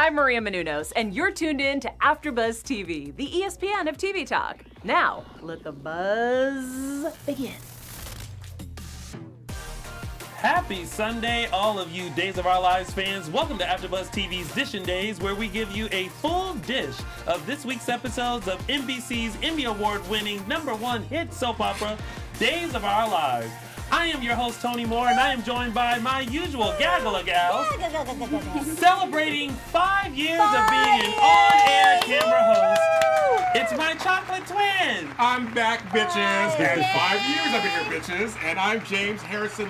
I'm Maria Menounos, and you're tuned in to AfterBuzz TV, the ESPN of TV talk. Now, let the buzz begin. Happy Sunday, all of you Days of Our Lives fans. Welcome to AfterBuzz TV's DISHIN Days, where we give you a full dish of this week's episodes of NBC's Emmy Award-winning #1 hit soap opera, Days of Our Lives. I am your host, Tony Moore, and I am joined by my usual gaggle of gals, celebrating 5 years of being an on-air camera host. It's my chocolate twin. I'm back, bitches. And 5 years I've been here, bitches. And I'm James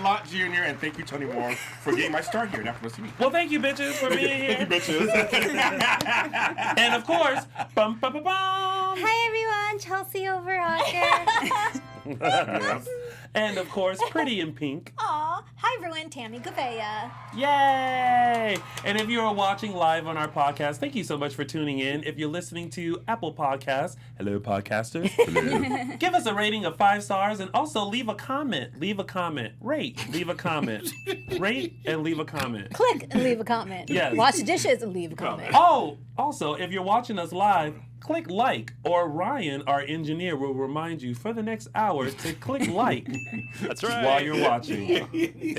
Lott Jr. And thank you, Tony Moore, for getting my start here at AfterBuzz TV. Well, thank you, bitches, for being here. Thank you, bitches. And of course, bum, bum, bum, bum. Hi, everyone. Chelsie Overocker. Yes. And of course, pretty in pink. Aw. Hi, everyone. Tami Goveia. Yay! And if you are watching live on our podcast, thank you so much for tuning in. If you're listening to Apple Podcasts, hello, podcasters. Hello. Give us a rating of 5 stars and also leave a comment. Leave a comment. Rate. Leave a comment. Rate and leave a comment. Click and leave a comment. Yes. Watch the dishes and leave a comment. Oh, also, if you're watching us live, click like, or Ryan, our engineer, will remind you for the next hour to click like. That's right. While you're watching.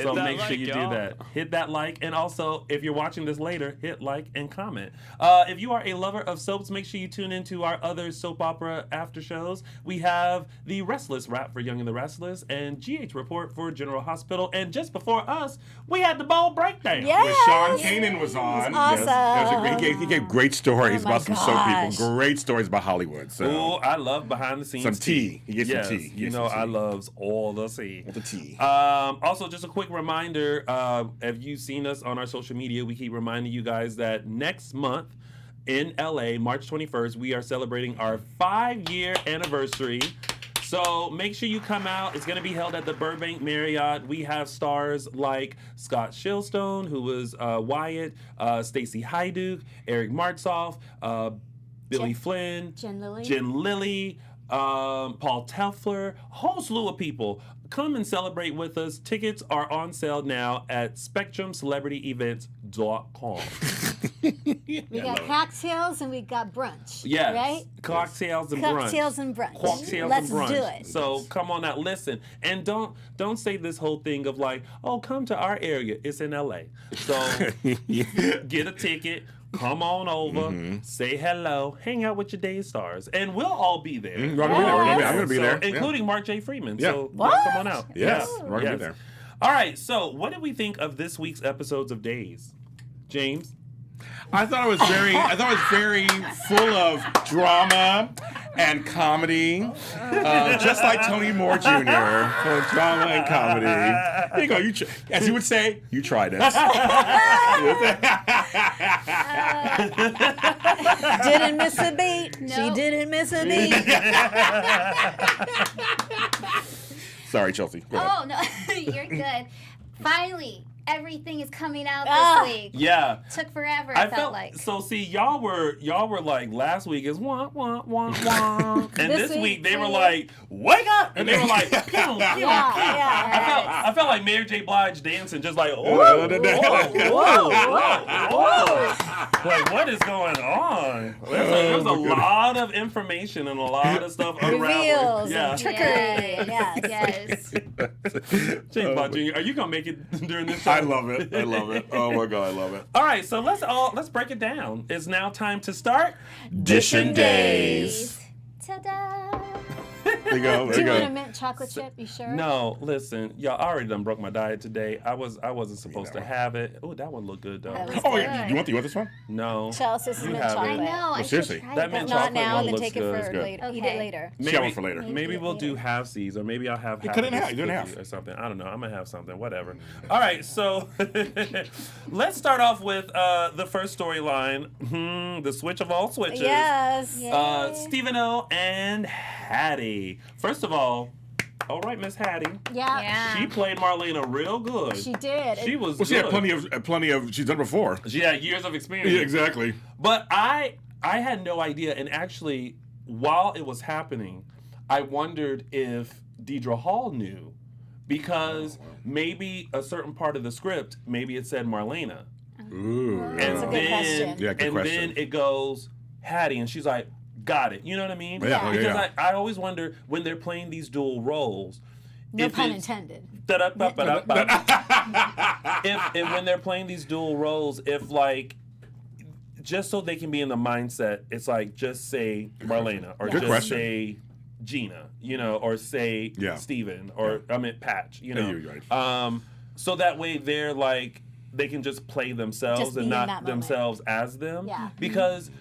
So make sure like, you y'all. do that. Hit that like, and also, if you're watching this later, hit like and comment. If you are a lover of soaps, make sure you tune into our other soap opera after shows. We have The Restless Wrap for Young and the Restless, and GH Report for General Hospital. And just before us, we had the Bold Breakdown. Yes. When Sean Kanan was on. Awesome. Yes. He gave great stories Oh my about some gosh. soap people. Great stories about Hollywood. So. Oh, I love behind the scenes. Some tea. He gets Yes, some tea. He you gets know some I tea. loves all the tea. All the tea. Also, just a quick reminder, if you've seen us on our social media, we keep reminding you guys that next month in LA, March 21st, we are celebrating our 5-year anniversary. So make sure you come out. It's going to be held at the Burbank Marriott. We have stars like Scott Shillstone, who was Wyatt, Stacey Hyduke, Eric Martzoff, Billy Flynn, Jen Lilly, Paul Telfler, a whole slew of people. Come and celebrate with us. Tickets are on sale now at SpectrumCelebrityEvents.com. We got cocktails and we got brunch. Yes. Right? Cocktails and brunch. Cocktails and brunch. Cocktails Let's and brunch. do it. So come on out, listen, and don't say this whole thing of like, oh, come to our area. It's in LA. So get a ticket. Come on over, say hello, hang out with your day stars, and we'll all be there. I'm going to be there. I'm going to be there. Including Mark J. Freeman. Yeah. So What? come on out. Yes. Yeah. We're going to be there. All right, so what did we think of this week's episodes of Days? James? I thought it was very full of drama and comedy, just like Tony Moore Jr. Full of drama and comedy. There you go. As you would say, you tried it. Didn't miss a beat. She Nope. didn't miss a beat. Sorry, Chelsea. Go ahead. Oh, no, you're good. Finally, everything is coming out Ah. this week. Yeah. Took forever, I felt like. So see, y'all were like last week is wah wah wah wah, and This this week they were we- like wake up, and they were like pew, pew, pew. Yeah. I felt like Mary J. Blige dancing, just like whoa, Whoa, whoa, whoa. Like what is going on? There's a lot of information and a lot of stuff unraveling. Reveals Yeah. and trickery. Yes. Yes. James Lott Jr., are you gonna make it during this show? I love it. I love it. Oh my God, I love it. All right, so let's break it down. It's now time to start Dishin' Days. Ta-da. There you go. Do There you you want a go. mint chocolate chip? You sure? No, listen, y'all. I already done broke my diet today. I wasn't supposed to have it. Oh, that one looked good though. That was Oh, good. yeah. You want this one? No, Chelsea, this is You mint have it. chocolate. I know. I seriously. should try That it. mint Not chocolate now, one then looks take it good. for It's good. later. Eat Okay. it later. Share one for later. Maybe we'll do halfsies, or maybe I'll have half. cut it of in this half. You do it in cookie half. or something. I don't know. I'm gonna have something. Whatever. All right, so let's start off with the first storyline. The switch of all switches. Yes. Yay. Stephen O and Hattie. First of all, all right, Miss Hattie. Yeah. Yeah. She played Marlena real good. She did. She was Well, she good. had plenty of. She's done it before. She had years of experience. Yeah, exactly. But I had no idea, and actually, while it was happening, I wondered if Deidre Hall knew, because maybe a certain part of the script, maybe it said Marlena. Ooh. And That's a good question. Yeah, good question. then it goes Hattie, and she's like, got it. You know what I mean? Yeah. Because I always wonder when they're playing these dual roles. No if pun it's- intended. if when they're playing these dual roles, if like, just so they can be in the mindset, it's like just say Marlena or Good just question. say Gina, you know, or say Steven or I mean Patch, you know. you're right. So that way they're like they can just play themselves Just be and in that not moment. themselves as them. Yeah. Because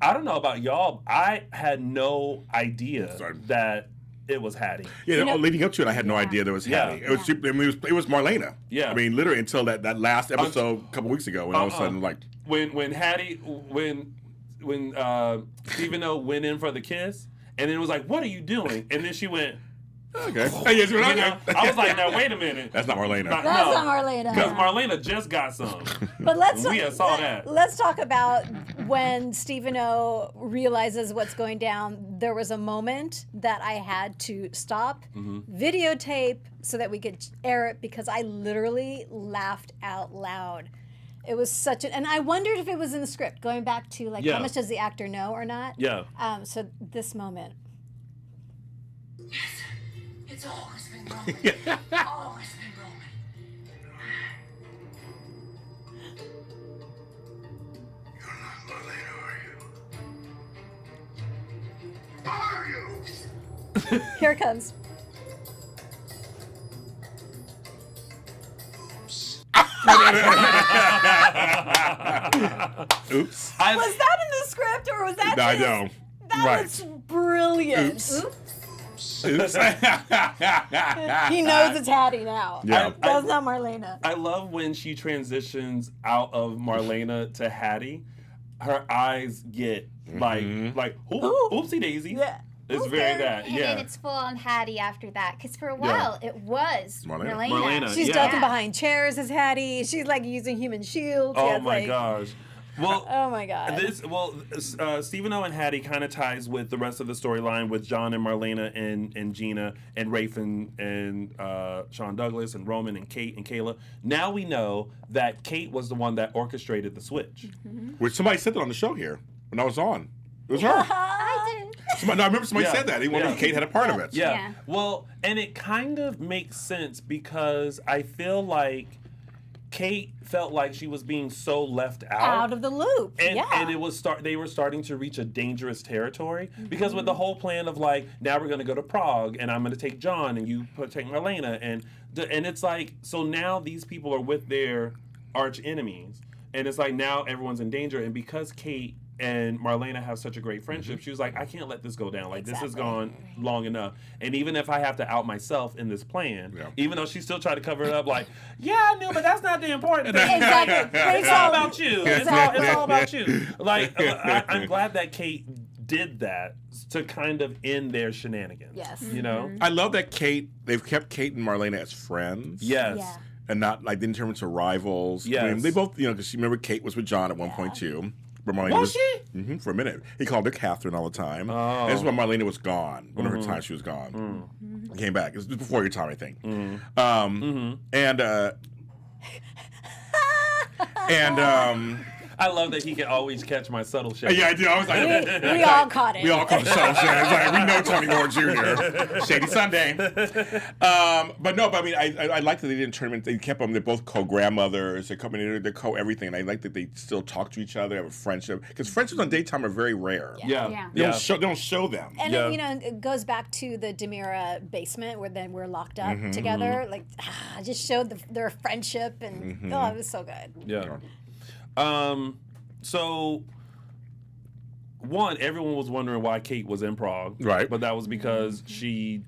I don't know about y'all, I had no idea Sorry. that it was Hattie. Yeah, leading up to it, I had no idea there was Hattie. Yeah. It was Marlena. Yeah. I mean, literally until that last episode a couple weeks ago, when all of a sudden, like, when Hattie when Stephen O went in for the kiss, and then it was like, "What are you doing?" And then she went, okay. you know, I was like, "Now wait a minute." That's not Marlena. That's not Marlena. Because Marlena just got some. But let's We saw that. Let's talk about when Stephen O realizes what's going down. There was a moment that I had to stop, videotape, so that we could air it because I literally laughed out loud. It was such an, and I wondered if it was in the script. Going back to like, Yeah. how much does the actor know or not? Yeah. So this moment. It's always been Roman. Always been Roman. You're not Marlena, are you? Are you? Here it comes. Oops. Was that in the script or was that? I just- know. That Right. was brilliant. Oops. He Oops. knows it's Hattie now. Yeah. That's not Marlena. I love when she transitions out of Marlena to Hattie. Her eyes get like oopsie daisy. Yeah. It's very that. And Yeah. then it's full on Hattie after that. Because for a while, it was Marlena. Marlena. She's Yeah. ducking behind chairs as Hattie. She's like using human shields. Oh Yeah, it's my like, gosh. Well, Oh my god. Stephen O and Hattie kind of ties with the rest of the storyline with John and Marlena and Gina and Rafe and Sean Douglas and Roman and Kate and Kayla. Now we know that Kate was the one that orchestrated the switch. Which somebody said that on the show here when I was on. It was her. I did. I remember somebody Yeah. said that. He wondered Yeah. if Kate had a part of it. Yeah. Yeah. Well, and it kind of makes sense because I feel like Kate felt like she was being so left out of the loop. And, yeah. and it was they were starting to reach a dangerous territory because with the whole plan of like, now we're going to go to Prague and I'm going to take John and you take Marlena and it's like, so now these people are with their arch enemies and it's like now everyone's in danger, and because Kate and Marlena have such a great friendship, she was like, I can't let this go down. Like, this has gone long enough. And even if I have to out myself in this plan, even though she still tried to cover it up, like, yeah, I knew, but that's not the important thing. Exactly. It's all about you. It's all about you. Like, I'm glad that Kate did that to kind of end their shenanigans. Yes. You know? I love that they've kept Kate and Marlena as friends. Yes. Yeah. And not, like, didn't turn into rivals. Yes. I mean, they both, because you remember Kate was with John at one point, too. But Marlena Was she? For a minute. He called her Catherine all the time. Oh. And this is when Marlena was gone. One of her times she was gone. Came back. It was before your time, I think. I love that he can always catch my subtle shade. Yeah, I do. I was like, We all caught it. we all called the show. It's like, we know Tami Goveia Jr. Shady Sunday. But I mean, I like that they didn't turn them into, they kept them, they're both co-grandmothers, they're co-everything, and I like that they still talk to each other, have a friendship, because friendships on daytime are very rare. Yeah. Yeah. They don't show them. And Yeah. it goes back to the Demira basement where then we're locked up together. Like, just showed their friendship, and it was so good. Yeah. So one, everyone was wondering why Kate was in Prague. Right. But that was because she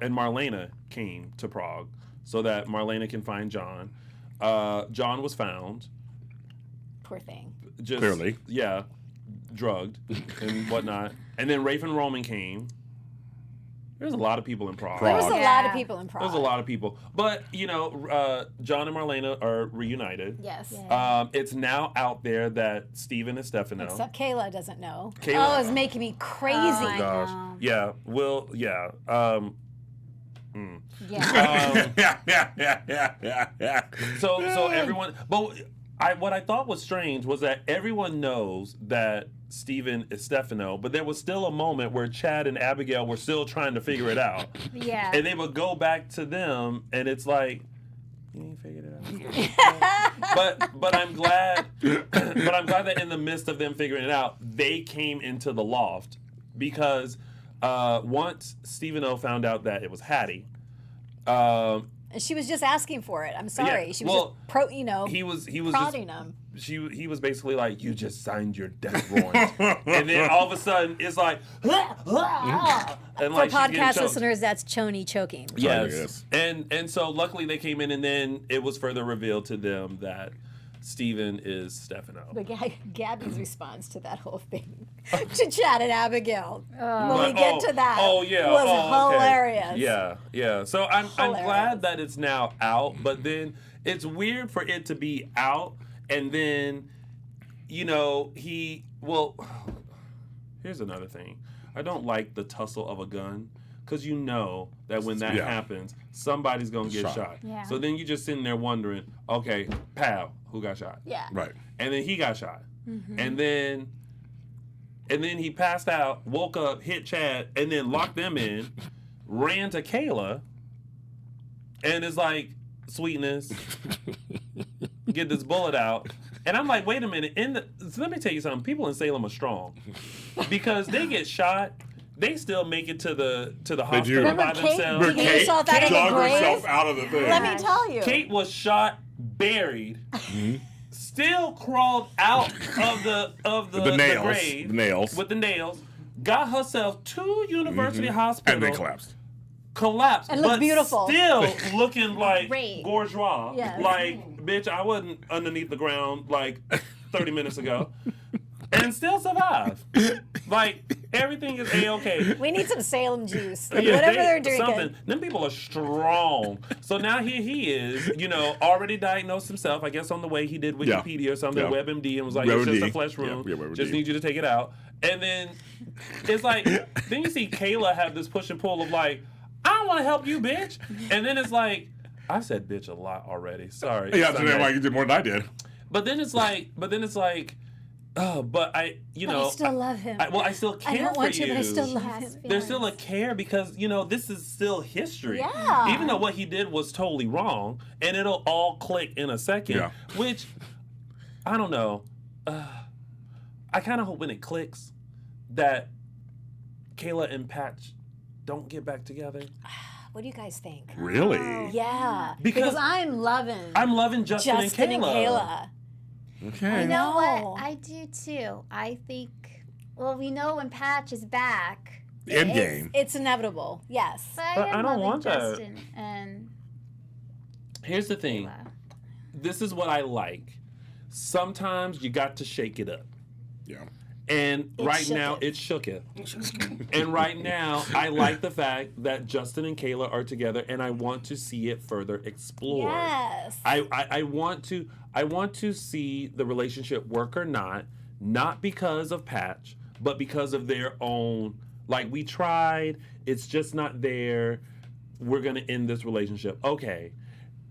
and Marlena came to Prague so that Marlena can find John. John was found. Poor thing. Just, Clearly. Yeah. Drugged and whatnot. And then Rafe and Roman came. There's a lot of people in Prague. There was a Yeah. lot of people in Prague. There's a lot of people. But, John and Marlena are reunited. Yes. It's now out there that Steven and Stefano. Except Kayla doesn't know. Kayla- Oh, it's making me crazy. Oh, I Gosh. know. Yeah. Well, yeah. Yeah. yeah. So everyone, but what I thought was strange was that everyone knows that Steven is Stefano, but there was still a moment where Chad and Abigail were still trying to figure it out. Yeah. And they would go back to them, and it's like, you ain't figured it out. but I'm glad that in the midst of them figuring it out, they came into the loft because once Stephen O found out that it was Hattie, She was just asking for it. I'm sorry. Yeah, She was just he was prodding just, him. he was basically like, you just signed your death warrant. And then all of a sudden it's like, and For like she's getting podcast choked. listeners, that's Choni choking. Yes. And so luckily they came in, and then it was further revealed to them that Steven is Stefano. But Gabby's response to that whole thing, to Chad and Abigail, when we get to that, was hilarious. Yeah. So I'm Hilarious. glad that it's now out, but then it's weird for it to be out, and then, here's another thing. I don't like the tussle of a gun, because you know that when that happens, somebody's going to get shot. Yeah. So then you're just sitting there wondering, okay, pal, who got shot? Yeah. Right. And then he got shot. And then he passed out, woke up, hit Chad, and then locked them in, ran to Kayla, and is like, sweetness, get this bullet out. And I'm like, wait a minute. So let me tell you something. People in Salem are strong, because they get shot. They still make it to the hospital do. by Remember Kate? themselves. Kate herself out of the dug grave? herself out of the thing. Let me tell you. Kate was shot, buried, still crawled out of the nails. grave The nails. with the nails, got herself to University Hospital, And then collapsed. And looked but beautiful. still looking like Great. bourgeois. Yes. Like, bitch, I wasn't underneath the ground like 30 minutes ago. And still survive. Like, everything is A-okay. We need some Salem juice. Like, Yeah, whatever they're drinking. something. Them people are strong. So now here he is, already diagnosed himself. I guess on the way he did Wikipedia or something, Yeah. WebMD, and was like, it's just a flesh wound. Yeah, WebMD. Just need you to take it out. And then it's like, then you see Kayla have this push and pull of like, I don't want to help you, bitch. And then it's like, I said bitch a lot already. Sorry. Yeah, Sunday. today you did more than I did. But then it's like, oh, but I still love him. I still care I don't for want you. to, but I still love him. There's still a care because, this is still history. Yeah. Even though what he did was totally wrong, and it'll all click in a second, Yeah. which, I don't know. I kind of hope when it clicks that Kayla and Patch don't get back together. What do you guys think? Really? Yeah. Because I'm loving I'm loving Justin and Kayla. Okay. You know No. what? I do too. I think, we know when Patch is back. End game. It's inevitable. Yes. But But I am I don't loving want that. Justin and Here's the thing. Kayla. This is what I like. Sometimes you got to shake it up. Yeah. And right shook now, it. it shook it. And right now, I like the fact that Justin and Kayla are together, and I want to see it further explored. Yes. I want to see the relationship work or not because of Patch, but because of their own. Like, we tried, it's just not there. We're gonna end this relationship. Okay.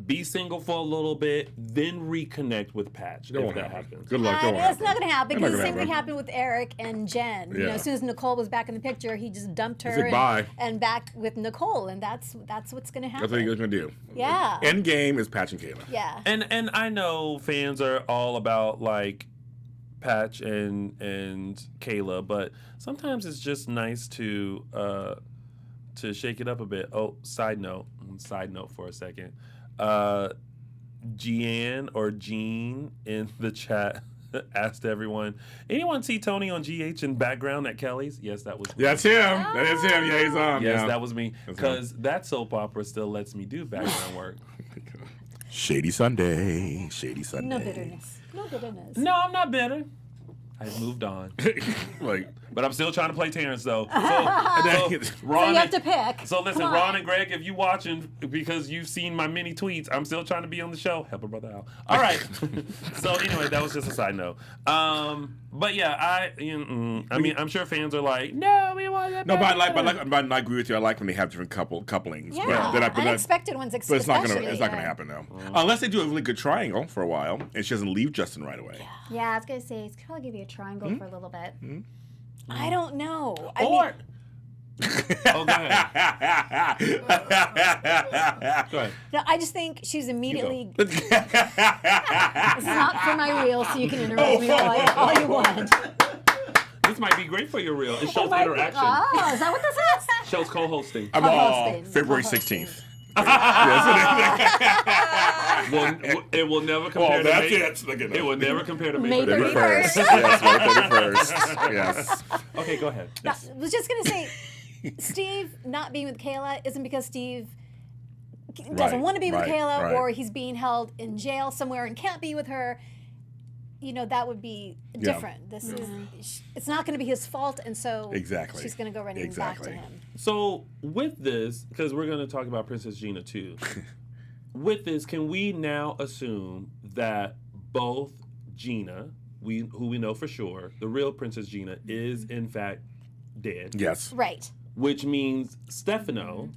Be single for a little bit, then reconnect with Patch if that happens. Good luck. It's not going to happen because the same happen. thing happened with Eric and Jen. Yeah. As soon as Nicole was back in the picture, he just dumped her said bye. and back with Nicole, and that's what's going to happen. That's what you're going to do. Yeah. End game is Patch and Kayla. Yeah. And I know fans are all about like Patch and Kayla, but sometimes it's just nice to shake it up a bit. Oh, side note for a second. Jean in the chat asked everyone, anyone see Tony on GH in background at Kelly's? Yes, that was me. That's him. That is him. Yeah, he's on. Yes, yeah. that was me. Because that soap opera still lets me do background work. Shady Sunday. Shady Sunday. No bitterness. No bitterness. No, I'm not bitter. I've moved on. Like, But I'm still trying to play Terrence, though. So So Ron, you have to pick. So listen, Come on. Ron and Greg, if you watching because you've seen my many tweets, I'm still trying to be on the show. Help a brother out. All right. So anyway, that was just a side note. But yeah, I mean, I'm sure fans are like, no, we want that. No, but I agree with you. I like when they have different couplings. Yeah, unexpected ones, But it's not especially. gonna happen though, unless they do a really good triangle for a while, and she doesn't leave Justin right away. Yeah, I was gonna say it's probably gonna be a triangle for a little bit. I don't know. Or I oh, go ahead. Go ahead. no, I just think she's immediately. This is not for my reel, so you can interrupt me all you want. This might be great for your reel. It shows interaction. Oh, is that what this is? Shows co-hosting. I'm Co-hosting. February 16th. It will never compare. Well, that's to May, it. Look at It will never compare to May May 31st. 31st. Yes, May 31st. Yes. Okay, go ahead. I was just gonna say, Steve not being with Kayla isn't because Steve doesn't Right, want to be with right, Kayla, right. or he's being held in jail somewhere and can't be with her. You know, that would be Yeah. different. This is, it's not going to be his fault, and so Exactly. she's going to go running back to Exactly. him. So with this, because we're going to talk about Princess Gina too. With this, can we now assume that both Gina, who we know for sure, the real Princess Gina, is in fact dead? Yes. Right. Which means Stefano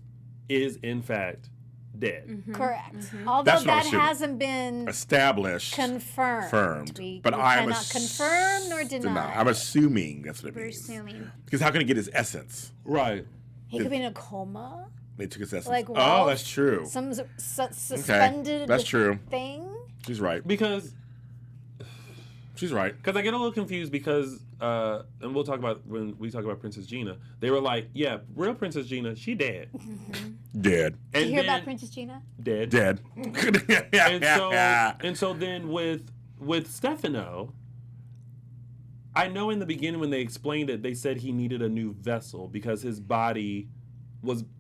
is in fact dead. Correct. Although That's what I'm that assuming. hasn't been Established. confirmed. We But I'm cannot confirm nor deny. I'm assuming that's what it We're means. assuming. Because how can he get his essence? Right. He could be in a coma. They took his essence. Like oh, Ralph, that's true. Some suspended That's true. thing. She's right. Because She's right. I get a little confused because, and we'll talk about when we talk about Princess Gina, they were like, yeah, real Princess Gina, she dead. Dead. Did you hear then- about Princess Gina? Dead. Dead. And so then with Stefano, I know in the beginning when they explained it, they said he needed a new vessel because his body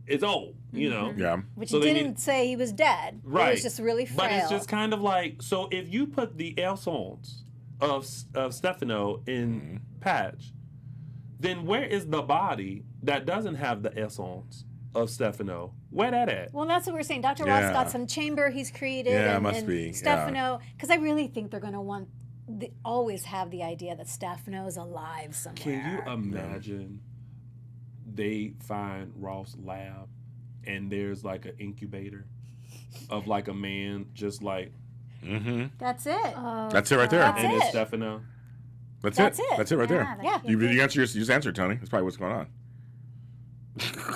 is old, you know. Yeah. Which So he they didn't say he was dead. Right. It was just really frail. But it's just kind of like, so if you put the essence of Stefano in Patch, then where is the body that doesn't have the essence of Stefano? Where that at? Well, that's what we're saying. Dr. Ross Yeah. got some chamber he's created. Yeah, it and, must and be, yeah. Stefano, because I really think they're going to always have the idea that Stefano is alive somewhere. Can you imagine they find Ross' lab and there's like an incubator of like a man just like, Mm-hmm. That's it. That's it right there. That's and it's it. Stefano? That's That's it. it. That's it right there. Yeah. You just answered, Tony. That's probably what's going on.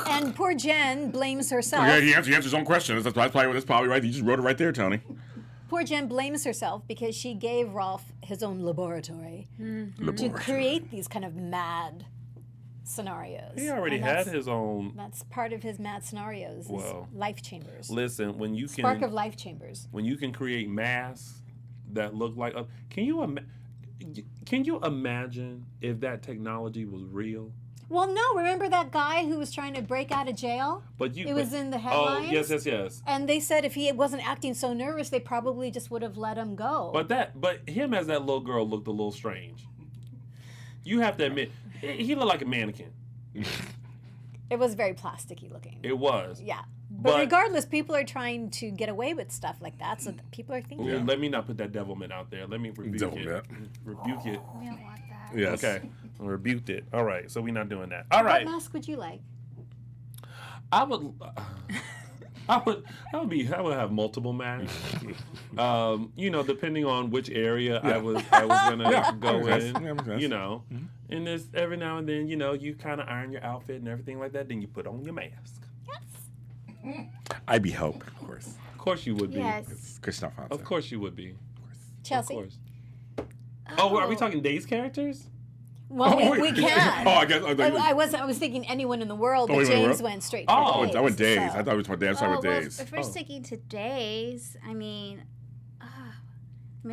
And poor Jen blames herself. Yeah, he answered his own question. That's probably right. You just wrote it right there, Tony. Poor Jen blames herself because she gave Rolf his own laboratory to create these kind of mad scenarios. He already And had that's- his own. That's part of his mad scenarios. Well, life chambers. Listen, when you Spark can of life chambers. when you can create masks that look like, can you imagine if that technology was real? Well, no. Remember that guy who was trying to break out of jail? It was in the headlines. Oh, yes. And they said if he wasn't acting so nervous, they probably just would have let him go. But him as that little girl looked a little strange. You have to admit, he looked like a mannequin. It was very plasticky looking. It was. Yeah. But regardless, people are trying to get away with stuff like that, so that people are thinking. Ooh, let me not put that devilment out there. Let me rebuke Devilment. it. Rebuke it. We don't want that. Yes. Okay. I rebuked it. All right. So we're not doing that. All right. What mask would you like? I would have multiple masks. Depending on which area I was gonna go Makes sense. in. Yeah, makes sense. You know, and this every now and then, you kind of iron your outfit and everything like that. Then you put on your mask. I'd be Hope, of course. Of course you would be. Yes. It's Christoph Hansen. Of course you would be. Chelsea? Of course. Oh, are we talking Days characters? Well, we can. Oh, I guess. I was thinking anyone in the world, but Anyone in the James world? went straight Oh, for I went Days. so. I thought it was for Days. I went well, Days. if we're sticking to days, I mean,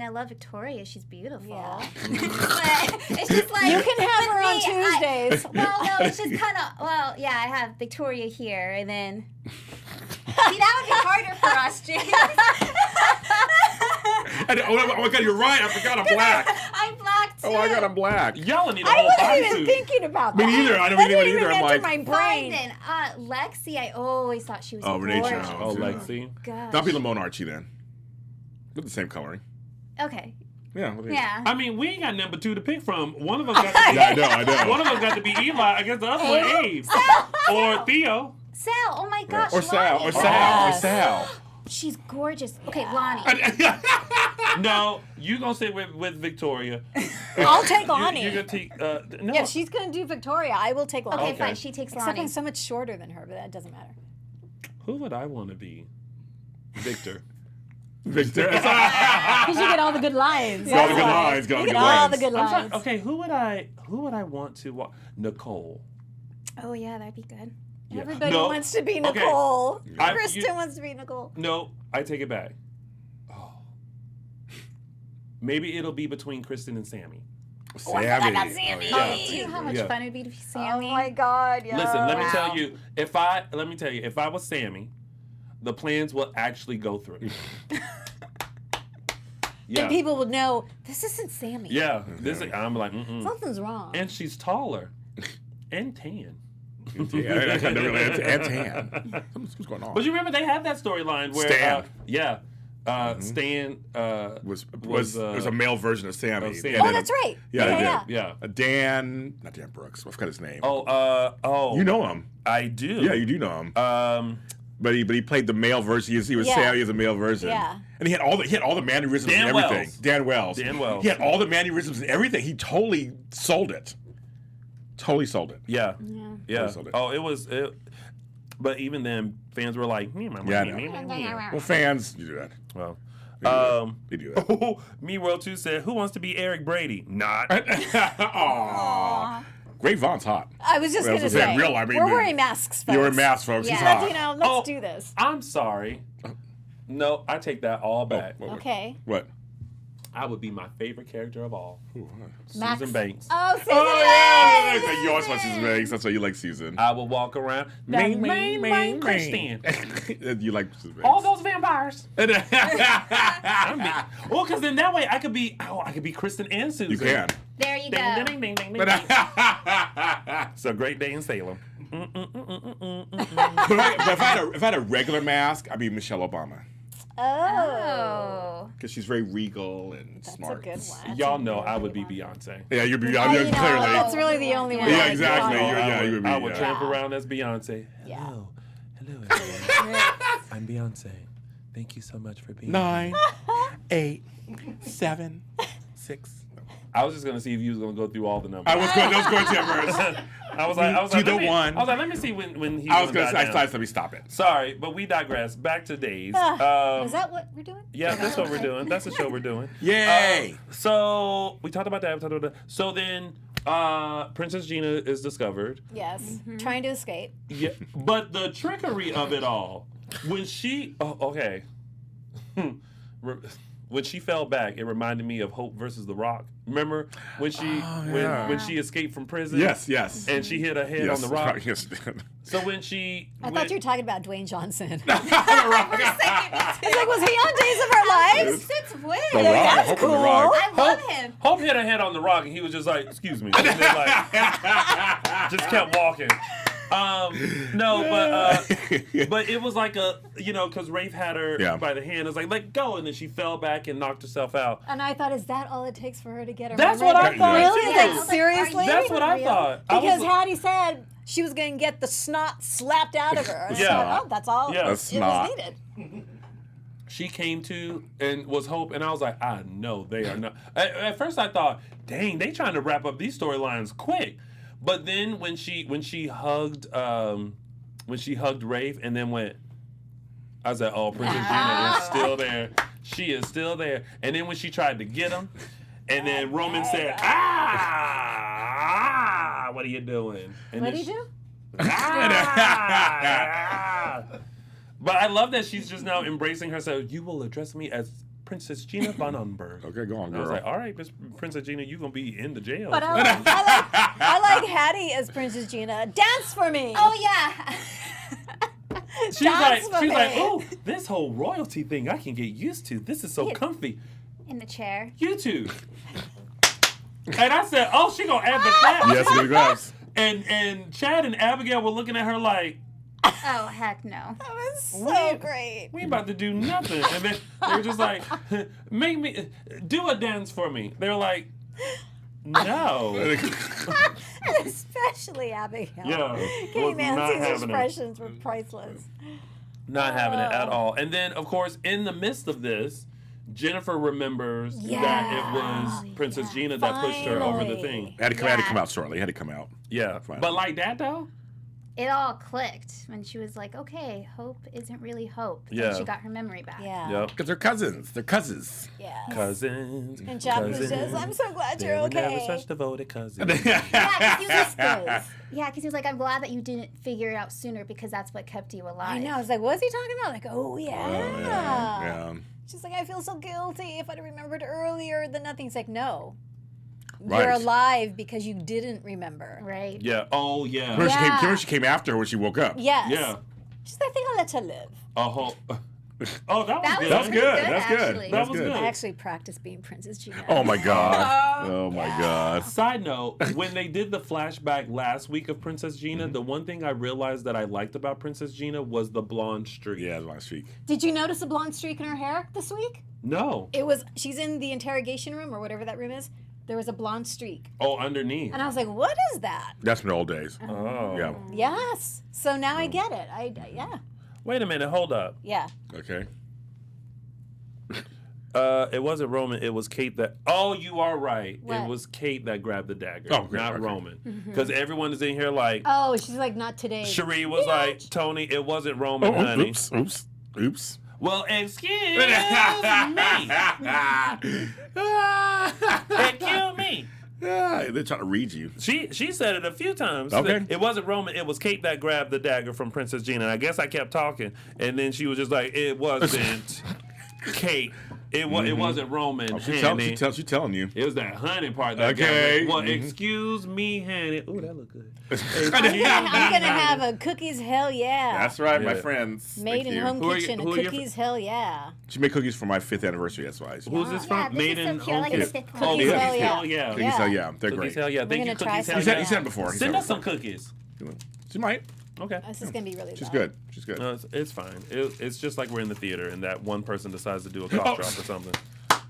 I love Victoria. She's beautiful. Yeah. But it's just like You can have her on me, Tuesdays. Well, no, it's just kind of, I have Victoria here, and then... See, that would be harder for us, James. Oh my God, you're right. I forgot I'm black. I'm black, Oh, I got him black. Y'all need a I whole wasn't bodysuit. even thinking about Me that. neither. I don't That think anyone didn't either. even I'm enter like, my brain. Fine then. Lexi, I always thought she was Oh, Renee gorgeous. Jones. Oh, Yeah. Lexi. Gosh. That'll be Lamone Archie then. With the same coloring. Okay. Yeah. well, there you Yeah. I mean, we ain't got number 2 to pick from. One of us got to be. go. I know. One of us got to be Eli. I guess the other one Abe or Theo. Sal, oh my gosh. Or Sal. Lonnie. Or Sal. Or Yes. Sal. She's gorgeous. Okay, Lonnie. No, you gonna sit with Victoria. I'll take You Lonnie. gonna take no. If she's gonna do Victoria, I will take Lonnie. Okay, Okay. fine. She takes Except Lonnie. I'm so much shorter than her, but that doesn't matter. Who would I want to be? Victor. Victor. Because you get all the good lines. Got all the That's good why. lines. Got all You the get good all lines. the good I'm trying, lines. okay, who would I want to watch? Nicole. Oh yeah, that'd be good. Yeah. Everybody No, wants to be okay. Nicole. I- Kristen you- wants to be Nicole. No, I take it back. Oh. Maybe it'll be between Kristen and Sammy. Sammy. Sammy. Yeah. Do you know how much Yeah. fun it'd be to be Sammy? Oh my God! Yeah. Listen, let me Wow. tell you, if I was Sammy, the plans will actually go through. Then people would know this isn't Sammy. Yeah, I'm like, Something's wrong. and she's taller and tan. Yeah, and tan. What's going on? But you remember they had that storyline where Stan. Stan was a male version of Sammy. of Sammy. And Oh, then- that's right. Yeah, Yeah. Dan, not Dan Brooks. I forgot his name. Oh, You know him. I do. Yeah, you do know him. But he played the male version. He was Yeah. Sammy as a male version. Yeah. And he had all the mannerisms Dan and everything. Wells. Dan Wells. Dan Wells. He had all the mannerisms and everything. He totally sold it. Totally sold it. Yeah. Yeah. Sold it. Oh, it was. But even then, fans were like, Yeah, I know. Well, fans, you do that. Well, They do that. Me World 2 said, who wants to be Eric Brady? Not. Aww. Great Vaughn's hot. I was just Well, going I was to gonna say, say, real, I mean, we're wearing masks, folks. You're wearing masks, folks. Yeah. He's Let's, hot. let's Oh. do this. I'm sorry. No, I take that all back. Okay. What? I would be my favorite character of all. Max. Susan Banks. Oh, Susan Oh, Banks! yeah! You always want Susan Banks. That's why you like Susan. I would walk around. Main Christian. You like Susan Banks. All those vampires. Well, because then that way I could be Kristen and Susan. You can. There you Ding, go. ding, ding, ding, ding, ding. It's a great day in Salem. But if I had a regular mask, I'd be Michelle Obama. Oh. Because she's very regal and That's smart. a good one. Y'all know I would be Beyonce. Yeah, you'd be You know, clearly. that's really the only one. Yeah, I exactly. follow. You would be. I would yeah. tramp around as Beyonce. Yeah. Hello, everyone. I'm Beyonce. Thank you so much for being 9, 8, 7, 6. I was just gonna see if you was gonna go through all the numbers. I was going to at first. I was like, To the let me, one. I was like, let me see when he. I was going to got say, down. let me stop it. Sorry, but we digress. Back to days. Is that what we're doing? Yeah, that's what we're doing. That's the show we're doing. Yay! So we talked about that. So then, Princess Gina is discovered. Yes. Trying to escape. Yeah, but the trickery of it all, when she, when she fell back, it reminded me of Hope versus The Rock. Remember when she when she escaped from prison? Yes. And she hit her head on the rock. Yes. So when she, I thought you were talking about Dwayne Johnson. The Rock. It's like, was he on Days of Our Lives? Since when? The Rock. that's Hope on The cool. Rock. I love him. Hope hit her head on the rock, and he was just like, "Excuse me," and then like just kept walking. But it was like because Rafe had her by the hand. It was like, let go, and then she fell back and knocked herself out. And I thought, is that all it takes for her to get her That's memory? what I thought, Really? too. Like, I was like, seriously? are That's what I thought. Because Hattie said she was going to get the snot slapped out of her. Yeah. So, that's all Yeah. it The was snot. needed. She came to and was Hope, and I was like, I know they are not. At first, I thought, dang, they trying to wrap up these storylines quick. But then when she hugged Rafe and then went, I was like, oh, Princess Gina is still there. She is still there. And then when she tried to get him, and then Roman said, what are you doing? And What then did you do? But I love that she's just now embracing herself. You will address me as Princess Gina von Unberg. Okay, go on, And I was girl. like, all right, Princess Gina, you're going to be in the jail. But I like Hattie as Princess Gina. Dance for me. Oh yeah. she's like, me. oh, this whole royalty thing I can get used to. This is so comfy. In the chair. You two. And I said, "Oh, she gonna add the claps." Yes, good grabs. And Chad and Abigail were looking at her like, Oh, heck no. That was so great. "We about to do nothing." And then they were just like, "Make me do a dance for me." They were like, "No." And especially Abigail. Yeah, Katie was not Nancy's having it. expressions were priceless. Not having it at all. And then, of course, in the midst of this, Jennifer remembers that it was Princess Gina that pushed her over the thing. Had to come out shortly. Had to come out. Yeah. Finally. But like that, though? It all clicked when she was like, okay, hope isn't really hope. Yeah. And she got her memory back. Yeah. Yep. Because they're cousins. They're cousins. Yeah. Cousins. And Jack was just, I'm so glad you're They were never okay. such devoted cousins. Yeah, because he was like, I'm glad that you didn't figure it out sooner because that's what kept you alive. I know. I was like, what's he talking about? Like, oh, yeah. Yeah. She's like, I feel so guilty. If I'd remembered earlier, then nothing. It's like, no. Right. You're alive because you didn't remember. Right. Yeah. Oh, yeah. Remember she came after her when she woke up. Yes. Yeah. She's like, I think I'll let her live. A whole. Oh, that was That good. was That's pretty good. good, That's good. actually. That was good. I actually practiced being Princess Gina. Oh my god. Oh my god. Side note, when they did the flashback last week of Princess Gina, the one thing I realized that I liked about Princess Gina was the blonde streak. Yeah, last week. Did you notice a blonde streak in her hair this week? No. It was, she's in the interrogation room or whatever that room is. There was a blonde streak. Oh, underneath. And I was like, what is that? That's from the old days. Oh. Yeah. Yes. So now I get it. Yeah. Wait a minute. Hold up. Yeah. Okay. It wasn't Roman. It was Kate that. Oh, you are right. What? It was Kate that grabbed the dagger, Oh, great, not okay. Roman. Because everyone is in here like. Oh, she's like, not today. Cherie was like, Tony, it wasn't Roman, Oh, honey. oops. Well, excuse me. Excuse me. Yeah, they're trying to read you. She said it a few times. She Okay. said, it wasn't Roman. It was Kate that grabbed the dagger from Princess Gina. And I guess I kept talking, and then she was just like, "It wasn't Kate. It wasn't Roman." She's honey." telling you. It was that honey part. That Okay. got me. Well, excuse me, honey. Ooh, that look good. I'm gonna have a cookies, hell yeah. That's right, my Yeah. friends. Made Thank in you. home Who are you- kitchen. who are your Cookies, hell yeah. She made cookies for my 5th anniversary. That's why. Who's this Yeah, from? this Made is so in cute. I home like kitchen. the fifth Oh, cookies, cookies, hell yeah. hell yeah. Cookies, Yeah. hell yeah. They're Cookies, great. hell yeah. Thank gonna you, try cookies, some. hell He said yeah. it before. He Send said us it some before. cookies. She might. Okay. This is gonna be really She's bad. good. She's good. No, it's fine. It's just like we're in the theater and that one person decides to do a cough drop or something.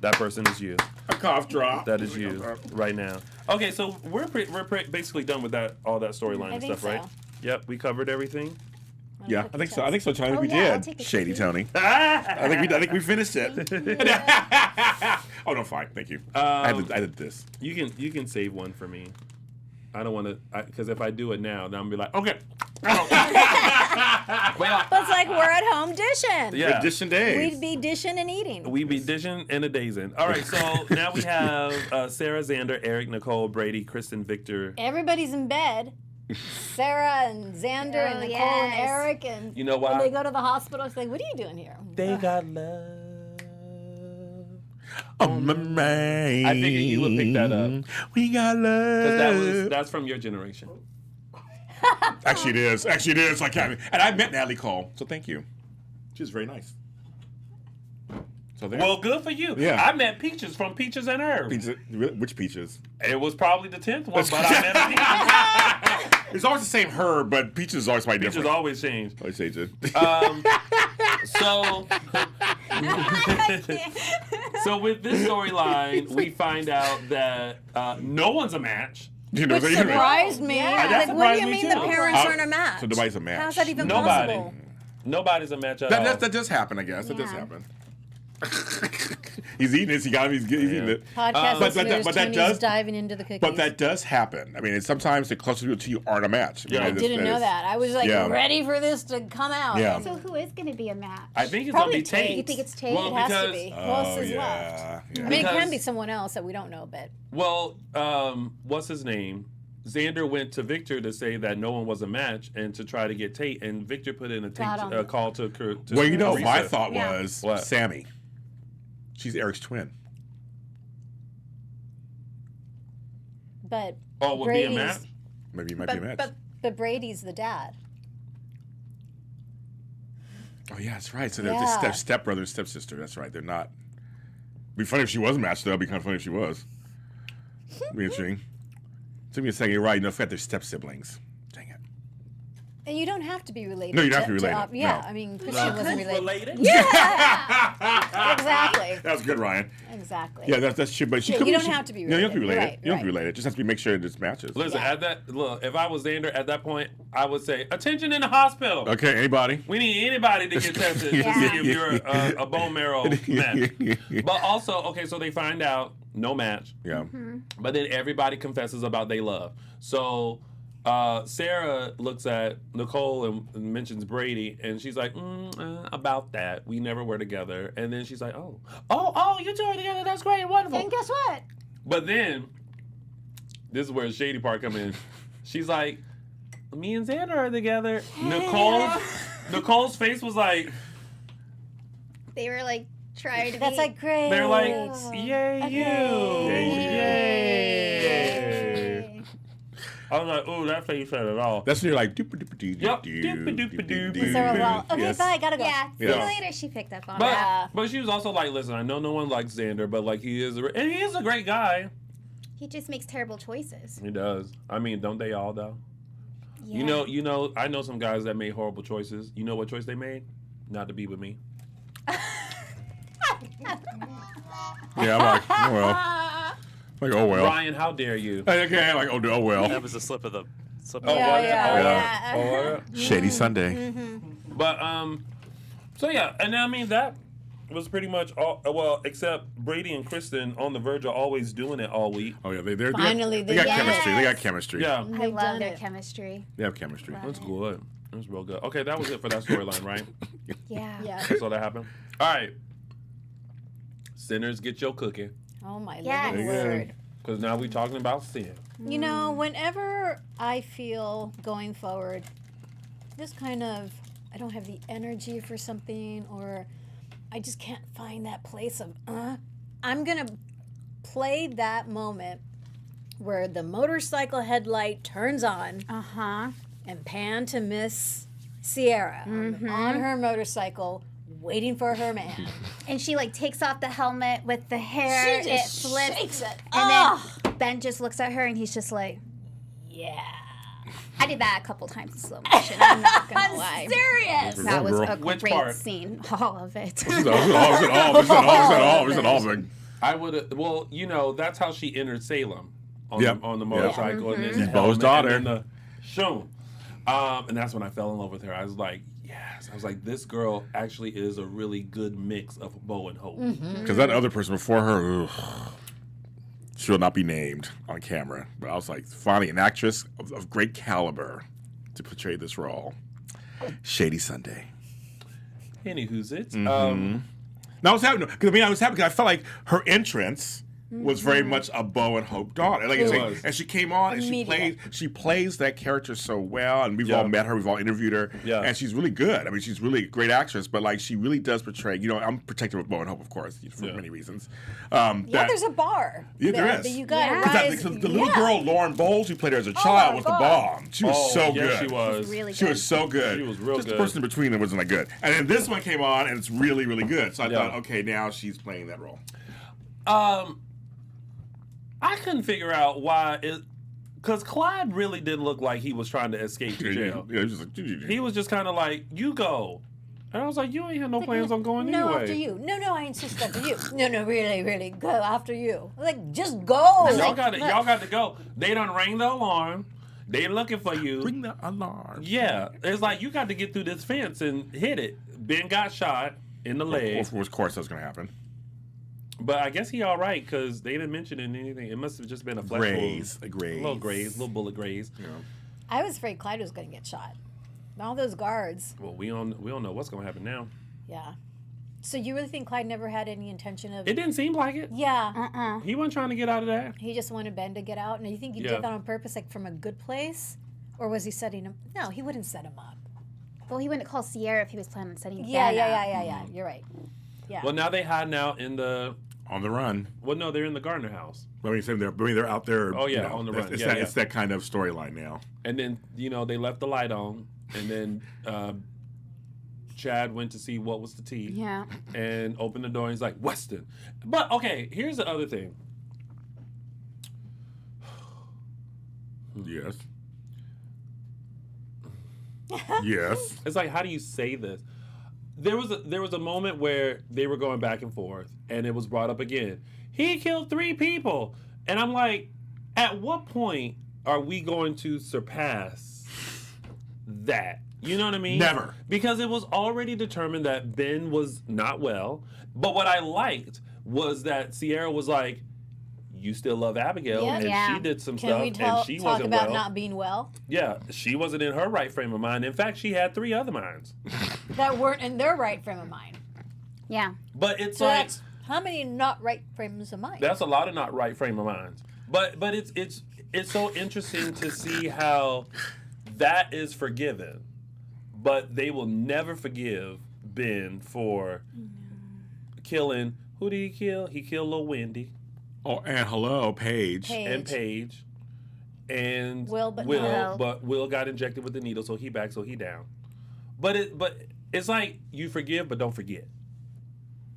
That person is you. A cough drop. That is you right now. Okay, so we're basically done with all that storyline I and think stuff, right? so. Yep, we covered everything. Yeah, I think so. I think so, Tony. Oh, We yeah, I'll did. take a Shady cookie. Tony. I think we finished it. Oh no, fine. Thank you. I did this. You can save one for me. I don't want to, because if I do it now, then I'm gonna be like, okay. Well, But it's like we're at home dishing. yeah. Edition days. We'd be dishing and eating. We be dishing and a dazing. All right, so now we have Sarah, Xander, Eric, Nicole, Brady, Kristen, Victor. Everybody's in bed. Sarah and Xander and Oh, Nicole and yes. Eric and You know when they why? go to the hospital, it's like, what are you doing here? They got love. On my mind. I figured you would pick that up. We got love. Because that's from your generation. Actually, it is. I can't. And I met Natalie Cole, so thank you. She was very nice. So there. Well, good for you. Yeah. I met Peaches from Peaches and Herb. Peaches, which peaches? It was probably the 10th one, but I met Peaches. It's always the same herb, but peaches is always quite Peaches different. always change. Always change it. So with this storyline, we find out that no one's a match. You know, Which so you know- surprised me. that Like, what do surprised you me mean the too. parents aren't a match? So nobody's a match. How's that even Nobody. possible? Nobody's a match at all. That does happen, I guess. That does Yeah. happen. He's eating this. He got him. He's eating it. Podcast but listeners, that Tony's does- diving into the cookies. But that does happen. I mean, sometimes the closer people to you aren't a match. Yeah. I didn't know that. I was like Yeah. ready for this to come out. Yeah. So who is going to be a match? I think it's gonna Probably be Tate. Tate. You think it's Tate? Well, It has to because- be. Who else is left? yeah. I mean, it Because- can be someone else that we don't know, but Well, what's his name? Xander went to Victor to say that no one was a match and to try to get Tate, and Victor put in a call to Well, you know, my Teresa. thought Yeah. was What? Sammy. She's Eric's twin. but Oh, would be a Brady's- match? Maybe it might be a match. but Brady's the dad. Oh yeah, that's right. So Yeah. they're stepbrother and stepsister. That's right. They're not. It'd be funny if she was a match, though. It'd be kind of funny if she was. Be interesting. So you're saying you're right. You know, forget their step siblings. Dang it. And you don't have to be related. No, you don't have to be related. Yeah, No. I mean, Christian wasn't related. Related? Yeah, exactly. That was good, Ryan. Exactly. Yeah, that's true. But she Yeah, could you be- don't have to be No, you don't have to be related. related. Right, You don't have to be right. related. Just have to make sure it just matches. Listen, Yeah. if I was Xander at that point, I would say, attention in the hospital. Okay, anybody? We need anybody to get tested to see if you're a bone marrow match. But also, okay, so they find out no match. Yeah. But then everybody confesses about they love. So Sarah looks at Nicole and mentions Brady, and she's like, about that. We never were together. And then she's like, oh, you two are together. That's great, wonderful. And guess what? But then, this is where the shady part comes in. She's like, me and Xander are together. Nicole's face was like, They were like trying to That's be. like great. they're like, yay, you. Yay. I was like, ooh, that face said it all. That's when you're like, doop-a-doop-a-doo, Yup, doo, doop-a-doop-a-doo. doo, So we're doo. all, okay, Yes. bye, gotta go. Yeah, see Yeah. you later. She picked up on But, it. Yeah. but she was also like, listen, I know no one likes Xander, but like he is a great guy. He just makes terrible choices. He does. I mean, don't they all though? Yeah. You know, I know some guys that made horrible choices. You know what choice they made? Not to be with me. Yeah, I'm like, oh well. Like, oh well. Ryan, how dare you? Okay, like, oh well. That was a slip of the. Slip Oh, of the was it? yeah, Oh, yeah. Oh, was it? Shady Sunday. But so yeah, and I mean that was pretty much all. Well, except Brady and Kristen on the verge of always doing it all week. Oh yeah, they're Finally, they got they- chemistry. They got Yes. chemistry. Yeah, I They've love done their it. chemistry. They have chemistry. that's good. That's real good. Okay, that was it for that storyline, right? Yeah. Yeah. That's all that happened. All right, sinners, get your cooking, Oh my Yes. living Yeah. word. because now we're talking about sin. You know, whenever I feel going forward, just kind of, I don't have the energy for something, or I just can't find that place of, I'm going to play that moment where the motorcycle headlight turns on Uh-huh. and pan to Miss Sierra on her motorcycle waiting for her man. And she like takes off the helmet with the hair. She just it flips. shakes it. And then Ben just looks at her and he's just like, Yeah. I did that a couple times in slow motion. I'm not gonna lie. Serious. That was a Which great part? scene. All of it. We said all of it. I would have. Well, you know, that's how she entered Salem on, Yep. on the motorcycle, and then She's the Bo's helmet, daughter. and then the shoom. And that's when I fell in love with her. I was like, yes. I was like, this girl actually is a really good mix of Bo and Hope. Because that other person before her, she'll not be named on camera. But I was like, finally, an actress of great caliber to portray this role. Shady Sunday. Anywho's it? No, I was happy because I was happy because I felt like her entrance was very much a Bo and Hope daughter. Like, It it's was. like, and she came on and Immediate. she plays that character so well, and we've Yeah. all met her, we've all interviewed her, Yeah. and she's really good. I mean, she's really a great actress, but like she really does portray. You know, I'm protective of Bo and Hope, of course, for Yeah. many reasons. Yeah, there's a bar. Yeah, there is. That you got to Yeah. rise. the little girl Lauren Bowles who played her as a my child was the God. bomb. She was so yes, good. she was. Really She good. was so good. She was real Just good. the person in between them wasn't that good. And then this one came on, and it's really, really good. So I Yeah. thought, okay, now she's playing that role. I couldn't figure out why it, because Clyde really did look like he was trying to escape to jail. Yeah, it was just like, He was just kind of like, you go. And I was like, you ain't had no plans on going No, anyway. after you. No, I insist after you. No, really, go after you. Like, just go. Y'all got to go. They done rang the alarm. They looking for you. Ring the alarm. Yeah, it's like you got to get through this fence and hit it. Ben got shot in the leg, Of course that's going to happen. but I guess he all right because they didn't mention it in anything. It must have just been a flesh wound. Little bullet graze. Yeah. I was afraid Clyde was going to get shot. All those guards. Well, we don't know what's gonna happen now. Yeah. So you really think Clyde never had any intention of? It didn't seem like it. Yeah. He wasn't trying to get out of that. He just wanted Ben to get out. And you think he Yeah. did that on purpose, like from a good place, or was he setting him? No, he wouldn't set him up. Well, he wouldn't call Sierra if he was planning on setting Yeah. Ben up. Yeah. You're right. Yeah. Well, now they hiding out in the. On the run. Well, no, they're in the Gardner house, I mean, they're out there. Oh, yeah, you know, on the it's- run. It's, Yeah, that, yeah. it's that kind of storyline now. and then they left the light on, and then Chad went to see what was the tea. Yeah. And opened the door and he's like, Weston. But okay, here's the other thing. Yes. Yes. It's like, how do you say this? There was a moment where they were going back and forth, and it was brought up again. He killed 3 people, and I'm like, at what point are we going to surpass that? You know what I mean? Never. Because it was already determined that Ben was not well. But what I liked was that Sierra was like, you still love Abigail, Yeah. and Yeah. she did some Can stuff, we and she talk wasn't about well. not being well? Yeah, she wasn't in her right frame of mind. In fact, she had 3 other minds. That weren't in their right frame of mind. Yeah. But it's So like that's how many not right frames of mind? that's a lot of not right frame of minds. But it's so interesting to see how that is forgiven, but they will never forgive Ben for killing. Who did he kill? He killed Lil Wendy Oh, and hello, Paige. and Paige and Will, but Will, no. but Will got injected with the needle, so he back, so he down. But it's like you forgive, but don't forget.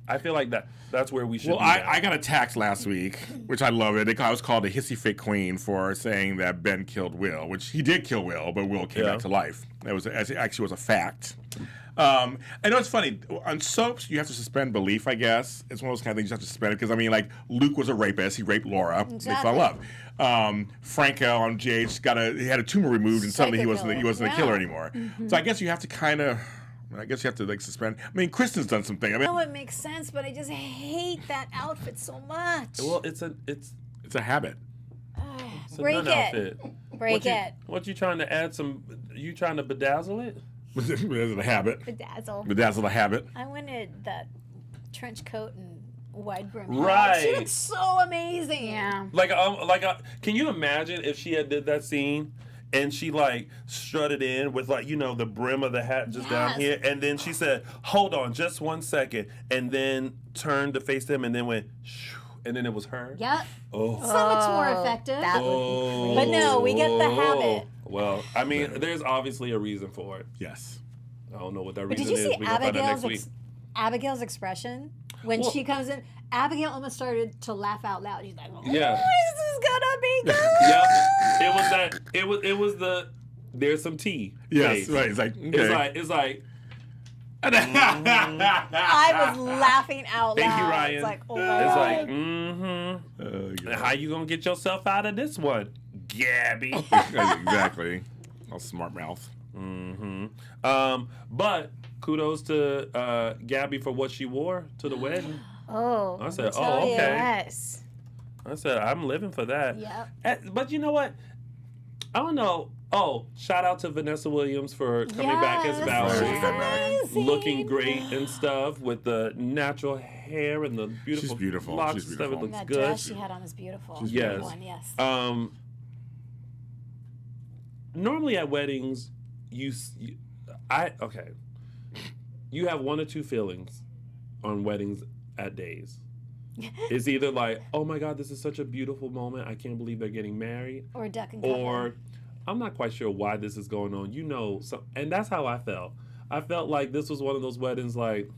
I feel like that's where we should. Well, be now. I got attacked last week, which I love it. I was called a hissy fit queen for saying that Ben killed Will, which he did kill Will, but Will came Yeah. back to life. That was actually was a fact. I know it's funny. On soaps, you have to suspend belief, I guess. It's one of those kind of things you have to suspend it. Because, I mean, like, Luke was a rapist. He raped Laura. They fell in love. Franco on GH he had a tumor removed, and suddenly he wasn't a killer anymore. So I guess you have to kind of... I guess you have to, like, suspend... I mean, Kristen's done some things. I mean, No, it makes sense, but I just hate that outfit so much. Well, it's it's a habit. a Break nun it. outfit. Break it. What you trying to add some? You trying to bedazzle it? It's a habit. Bedazzle. Bedazzle a habit. I wanted that trench coat and wide brim. Right. She looks so amazing. Yeah. Can you imagine if she had did that scene and she like strutted in with like the brim of the hat just down here, and then she said, "Hold on, just 1 second," and then turned to face them, and then went, shoo, and then it was her. Yep. Oh. So much more effective. That would be But no, we get the habit. Well, I mean, there's obviously a reason for it. Yes. I don't know what that But reason did you is. see We're gonna find out next week. Abigail's expression when Well- she comes in? Abigail almost started to laugh out loud. She's like, "Oh, Yeah. this is gonna be good." Yeah, it was that. It was the. There's some tea. Yes, face. right. It's like, okay. It's like. I was laughing out loud. Thank you, Ryan. It's like, oh my It's god. like, mm-hmm. Yeah. How you gonna get yourself out of this one, Gabby? Exactly. All smart mouth. Mm-hmm. But kudos to Gabby for what she wore to the wedding. Oh. I said, tell oh, you. okay. Yes. I said, I'm living for that. Yep. But you know what? I don't know. Oh, shout out to Vanessa Williams for coming back as Yes. Valerie. Amazing. Looking great and stuff with the natural hair and the beautiful, She's beautiful. locks She's and stuff. It beautiful. looks That good. dress she had on is beautiful. Yes. One, yes. Normally at weddings, you have one or two feelings on weddings at days. It's either like, oh my God, this is such a beautiful moment. I can't believe they're getting married. Or duck and cover. Or I'm not quite sure why this is going on. And that's how I felt. I felt like this was one of those weddings like,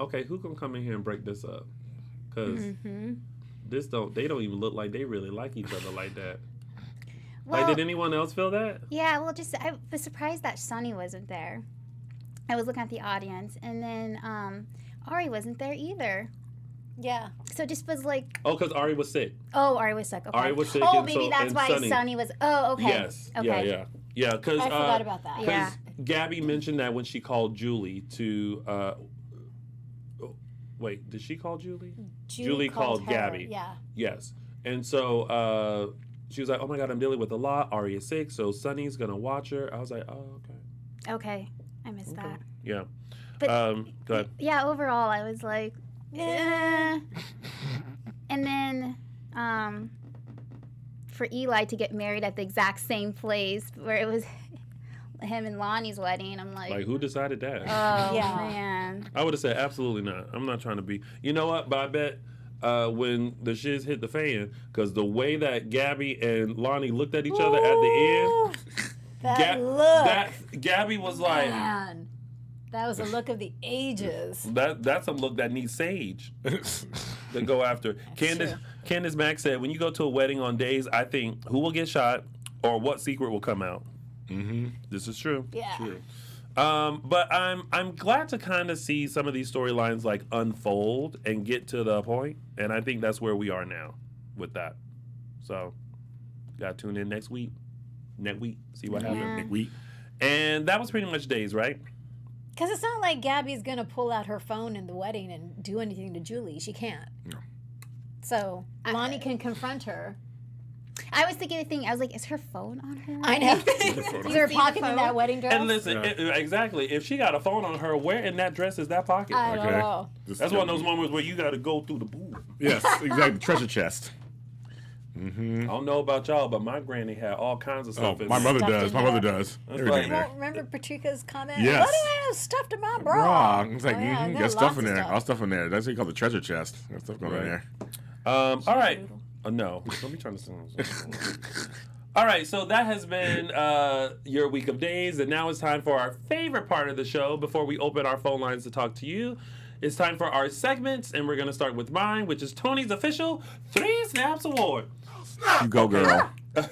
okay, who can come in here and break this up? Because they don't even look like they really like each other like that. Well, Did anyone else feel that? yeah, well, I was surprised that Sonny wasn't there. I was looking at the audience, and then Ari wasn't there either. Yeah. So it just was like, Oh, because Ari was sick. oh, Ari was sick. Okay. Ari was sick, Oh, and maybe so- that's and why Sonny- Sonny was. Oh, okay. Yes. Okay. Yeah. Because I forgot about that. Yeah. Gabby mentioned that when she called Julie to. Wait, did she call Julie? Julie called her. Gabby. Yeah. Yes. And so she was like, "Oh my God, I'm dealing with a lot. Ari is sick, so Sonny's gonna watch her." I was like, "Oh, okay." Okay. I missed that. Yeah. But Go ahead. yeah, overall, I was like, eh. And then for Eli to get married at the exact same place where it was him and Lonnie's wedding, I'm like, Like, who decided that? oh, Yeah. man. I would have said absolutely not. I'm not trying to be. You know what? But I bet when the shiz hit the fan, because the way that Gabby and Lonnie looked at each other at the end, That look. Gabby was like, Man. That was a look of the ages. That's a look that needs sage to go after. Candace Mack said, when you go to a wedding on days, I think who will get shot or what secret will come out. Mm-hmm. This is true. Yeah. True. But I'm glad to kind of see some of these storylines like unfold and get to the point, and I think that's where we are now with that. So, gotta tune in next week, see what happens Next week. And that was pretty much days, right? Because it's not like Gabby's going to pull out her phone in the wedding and do anything to Julie. She can't. No. So Lonnie can confront her. I was thinking the thing. I was like, is her phone on her? I know. phone. Is her See the pocket in phone? that wedding dress? And listen, exactly. If she got a phone on her, where in that dress is that pocket? I don't know. That's one of those moments where you got to go through the booth. Yes, exactly. Treasure chest. I don't know about y'all, but my granny had all kinds of Oh, stuff. my mother Stuffed does. in My mother there. does. That's Everything right. in there. Well, remember Patrica's comment? Yes. What do I have stuffed in my bra? Bra. It's like, Oh, yeah, I got got stuff lots in of there. stuff. All stuff in there. That's what you call the treasure chest. Got stuff going in Right. there. All right. No. Let me turn this on. All right. So that has been your week of days. And now it's time for our favorite part of the show before we open our phone lines to talk to you. It's time for our segments. And we're going to start with mine, which is Tony's official 3 Snaps Award. You go, girl. You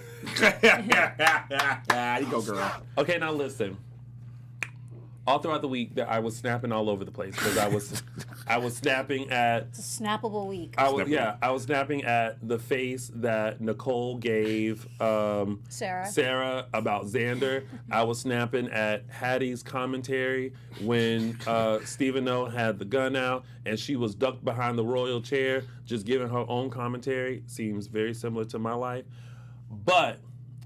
go, girl. Okay, now listen. All throughout the week, I was snapping all over the place because I was snapping at. It's a snappable week. I was snapping at the face that Nicole gave Sarah about Xander. I was snapping at Hattie's commentary when Stephen O had the gun out and she was ducked behind the royal chair, just giving her own commentary. Seems very similar to my life. But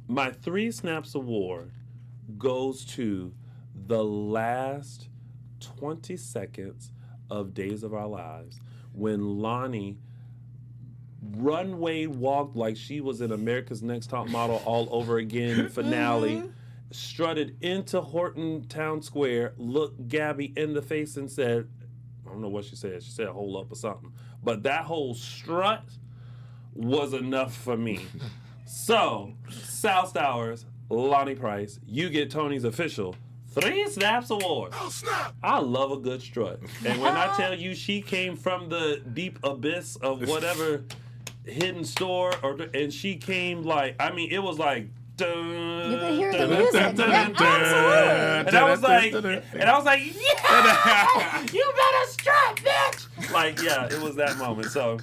my 3 Snaps Award goes to the last 20 seconds of Days of Our Lives when Lonnie runway walked like she was in America's Next Top Model all over again finale, strutted into Horton Town Square, looked Gabby in the face and said, I don't know what she said. She said hold up or something. But that whole strut was enough for me. So, Sal Stowers, Lonnie Price, you get Tony's official 3 Snaps Award. Oh, snap. I love a good strut. And when I tell you she came from the deep abyss of whatever hidden store, and she came like, I mean, it was like, dun, You could hear the dun, music. dun, dun, Yeah, dun, dun. absolutely. And I was like, yeah, you better strut, bitch. Like, yeah, it was that moment. So,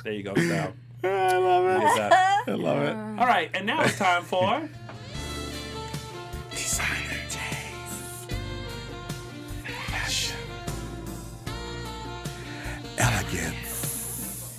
there you go, Sal. I love it. Get that. I love it. All right, and now it's time for Designer Days. Fashion. Elegance.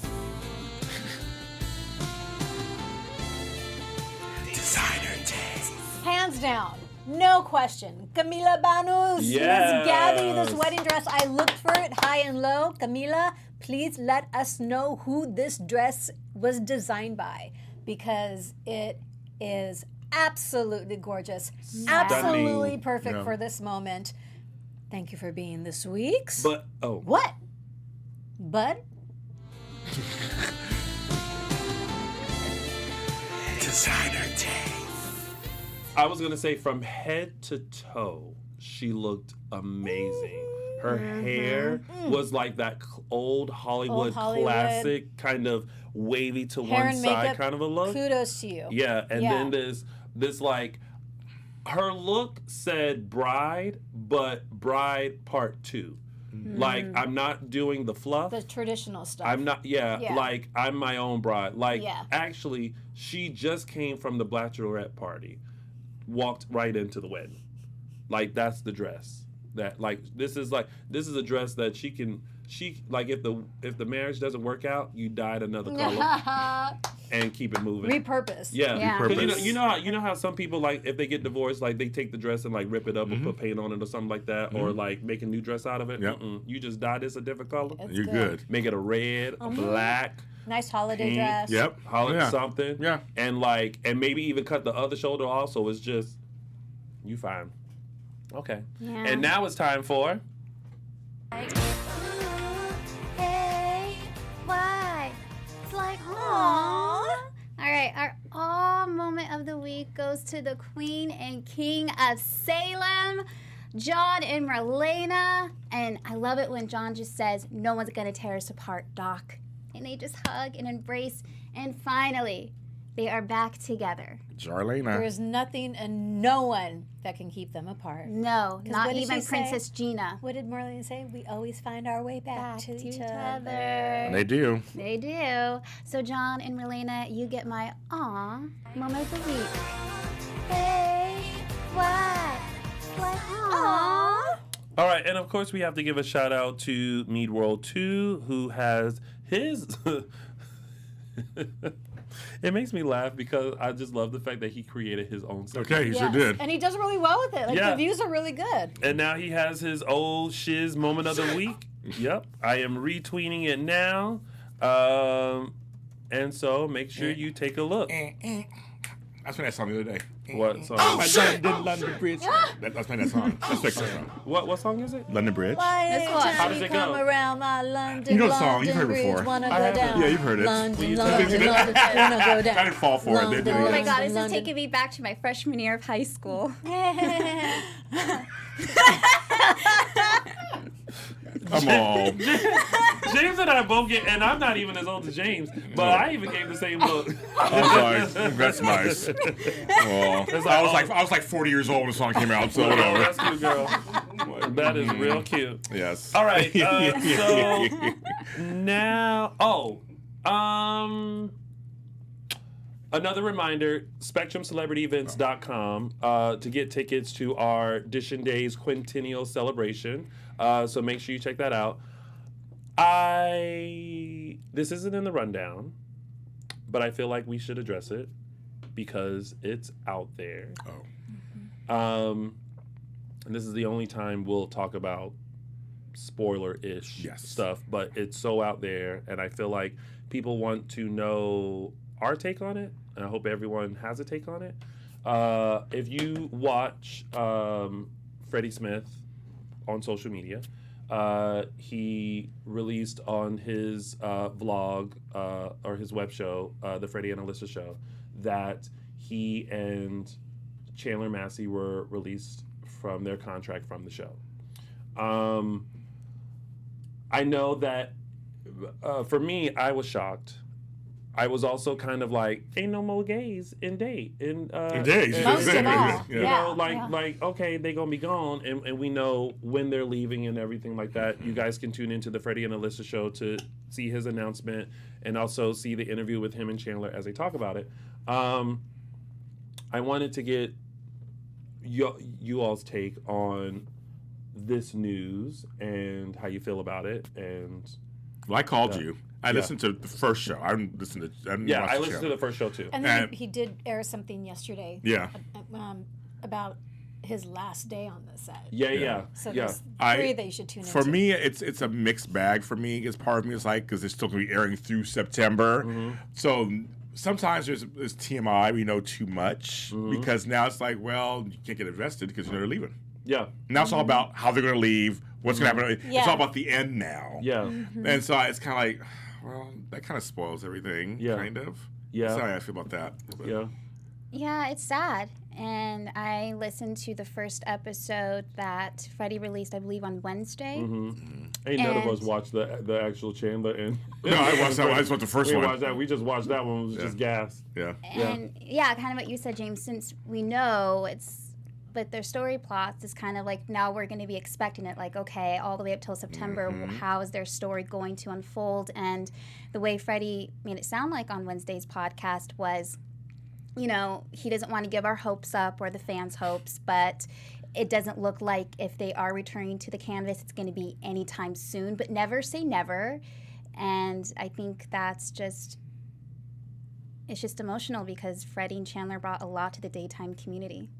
Designer Days. Hands down. No question. Camila Banus. Yes. Miss Gabby, this wedding dress. I looked for it high and low. Camila, please let us know who this dress was designed by because it is absolutely gorgeous. Absolutely perfect Yeah. for this moment. Thank you for being this week's. But What? But? Designer Days. I was gonna say from head to toe, she looked amazing. Her hair was like that old Hollywood classic kind of wavy to Hair one and side makeup, kind of a look. Kudos to you. Yeah, and Yeah. then this like her look said bride, but bride part 2. Like I'm not doing the fluff. The traditional stuff. I'm not, Yeah. like I'm my own bride. Like, Yeah. actually, she just came from the Bachelorette party, walked right into the wedding. Like, that's the dress. That, like, this is a dress that like, if the marriage doesn't work out, you dyed another color and keep it moving. Repurpose. Yeah, Yeah. 'Cause Repurpose. you know how some people, like, if they get divorced, like they take the dress and like rip it up and put paint on it or something like that, or like make a new dress out of it. Yep. You just dye this a different color. It's You're good. Make it a red, a black, Nice holiday pink, dress. Yep. holiday Yeah. something. Yeah. And maybe even cut the other shoulder off, so it's just you fine. Okay. Yeah. And now it's time for Hey, why? It's like, aww. All right, our awe moment of the week goes to the Queen and King of Salem. John and Marlena. And I love it when John just says, "No one's gonna tear us apart, Doc." And they just hug and embrace. And finally, they are back together. Jarlena. There's nothing and no one that can keep them apart. No, 'Cause not what did even she say? Princess Gina. What did Marlene say? We always find our way back to each other. And they do. They do. So John and Marlena, you get my aw moment of the week. Hey, what? Aw. All right, and of course we have to give a shout out to Mead World 2, who has his. It makes me laugh because I just love the fact that he created his own segment. Okay, he sure did. And he does really well with it. Like, Yeah. the views are really good. And now he has his old shiz moment of the week. Yep, I am retweeting it now. And so make sure you take a look. I was playing that song the other day. What song? Oh, London Bridge. That's playing that song. That's the song. What song is it? London Bridge. This one. How does it come go? around my London, You know the song. You've heard it Bridge, before. wanna I go haven't. down. Yeah, you've heard it. London, Will you London, tell me? London, wanna go down. I didn't fall for it. They did Oh my it. God, this is London. taking me back to my freshman year of high school. Come on. James and I both get, and I'm not even as old as James, but I even gave the same look. I was like, that's nice. Oh, I was like 40 years old when the song came out, so Oh, whatever. that's cute, girl. That is real cute. Yes. All right, so now, another reminder, SpectrumCelebrityEvents.com to get tickets to our DISHIN Days Quintennial Celebration. So make sure you check that out. This isn't in the rundown, but I feel like we should address it because it's out there. And this is the only time we'll talk about spoiler-ish stuff, but it's so out there, and I feel like people want to know our take on it, and I hope everyone has a take on it. If you watch Freddie Smith on social media, he released on his vlog or his web show, the Freddie and Alyssa Show, that he and Chandler Massey were released from their contract from the show. I know that for me, I was shocked. I was also kind of like, ain't no more gays in days. Most of all. You know, like okay, they gonna be gone, and we know when they're leaving and everything like that. You guys can tune into the Freddie and Alyssa show to see his announcement and also see the interview with him and Chandler as they talk about it. I wanted to get you all's take on this news and how you feel about it. And Well, I called you. I listened to the first show. I listened to. I listened to the first show too. And then he did air something yesterday. Yeah. About his last day on the set. Yeah. So there's three that you should tune into. For me, it's a mixed bag. For me, it's part of me is like because it's still going to be airing through September. So sometimes there's TMI. We know too much because now it's like, well, you can't get invested because you know they're leaving. Yeah. Now it's all about how they're going to leave. What's going to happen? It's all about the end now. Yeah. And so it's kind of like, well, that kind of spoils everything. Yeah. Kind of. Yeah. Sorry, I feel about that. Yeah. Yeah, it's sad. And I listened to the first episode that Freddie released, I believe, on Wednesday. Ain't none of us watched the actual Chandler and No, I watched that one. I just watched the first we one. watched that. We just watched that one. It was just gas. Yeah. And yeah, kind of what you said, James, since we know it's with their story plots, it's kind of like now we're going to be expecting it, like, okay, all the way up till September, how is their story going to unfold? And the way Freddie made it sound like on Wednesday's podcast was, you know, he doesn't want to give our hopes up or the fans' hopes, but it doesn't look like if they are returning to the canvas, it's going to be anytime soon, but never say never. And I think that's just, it's just emotional because Freddie and Chandler brought a lot to the daytime community.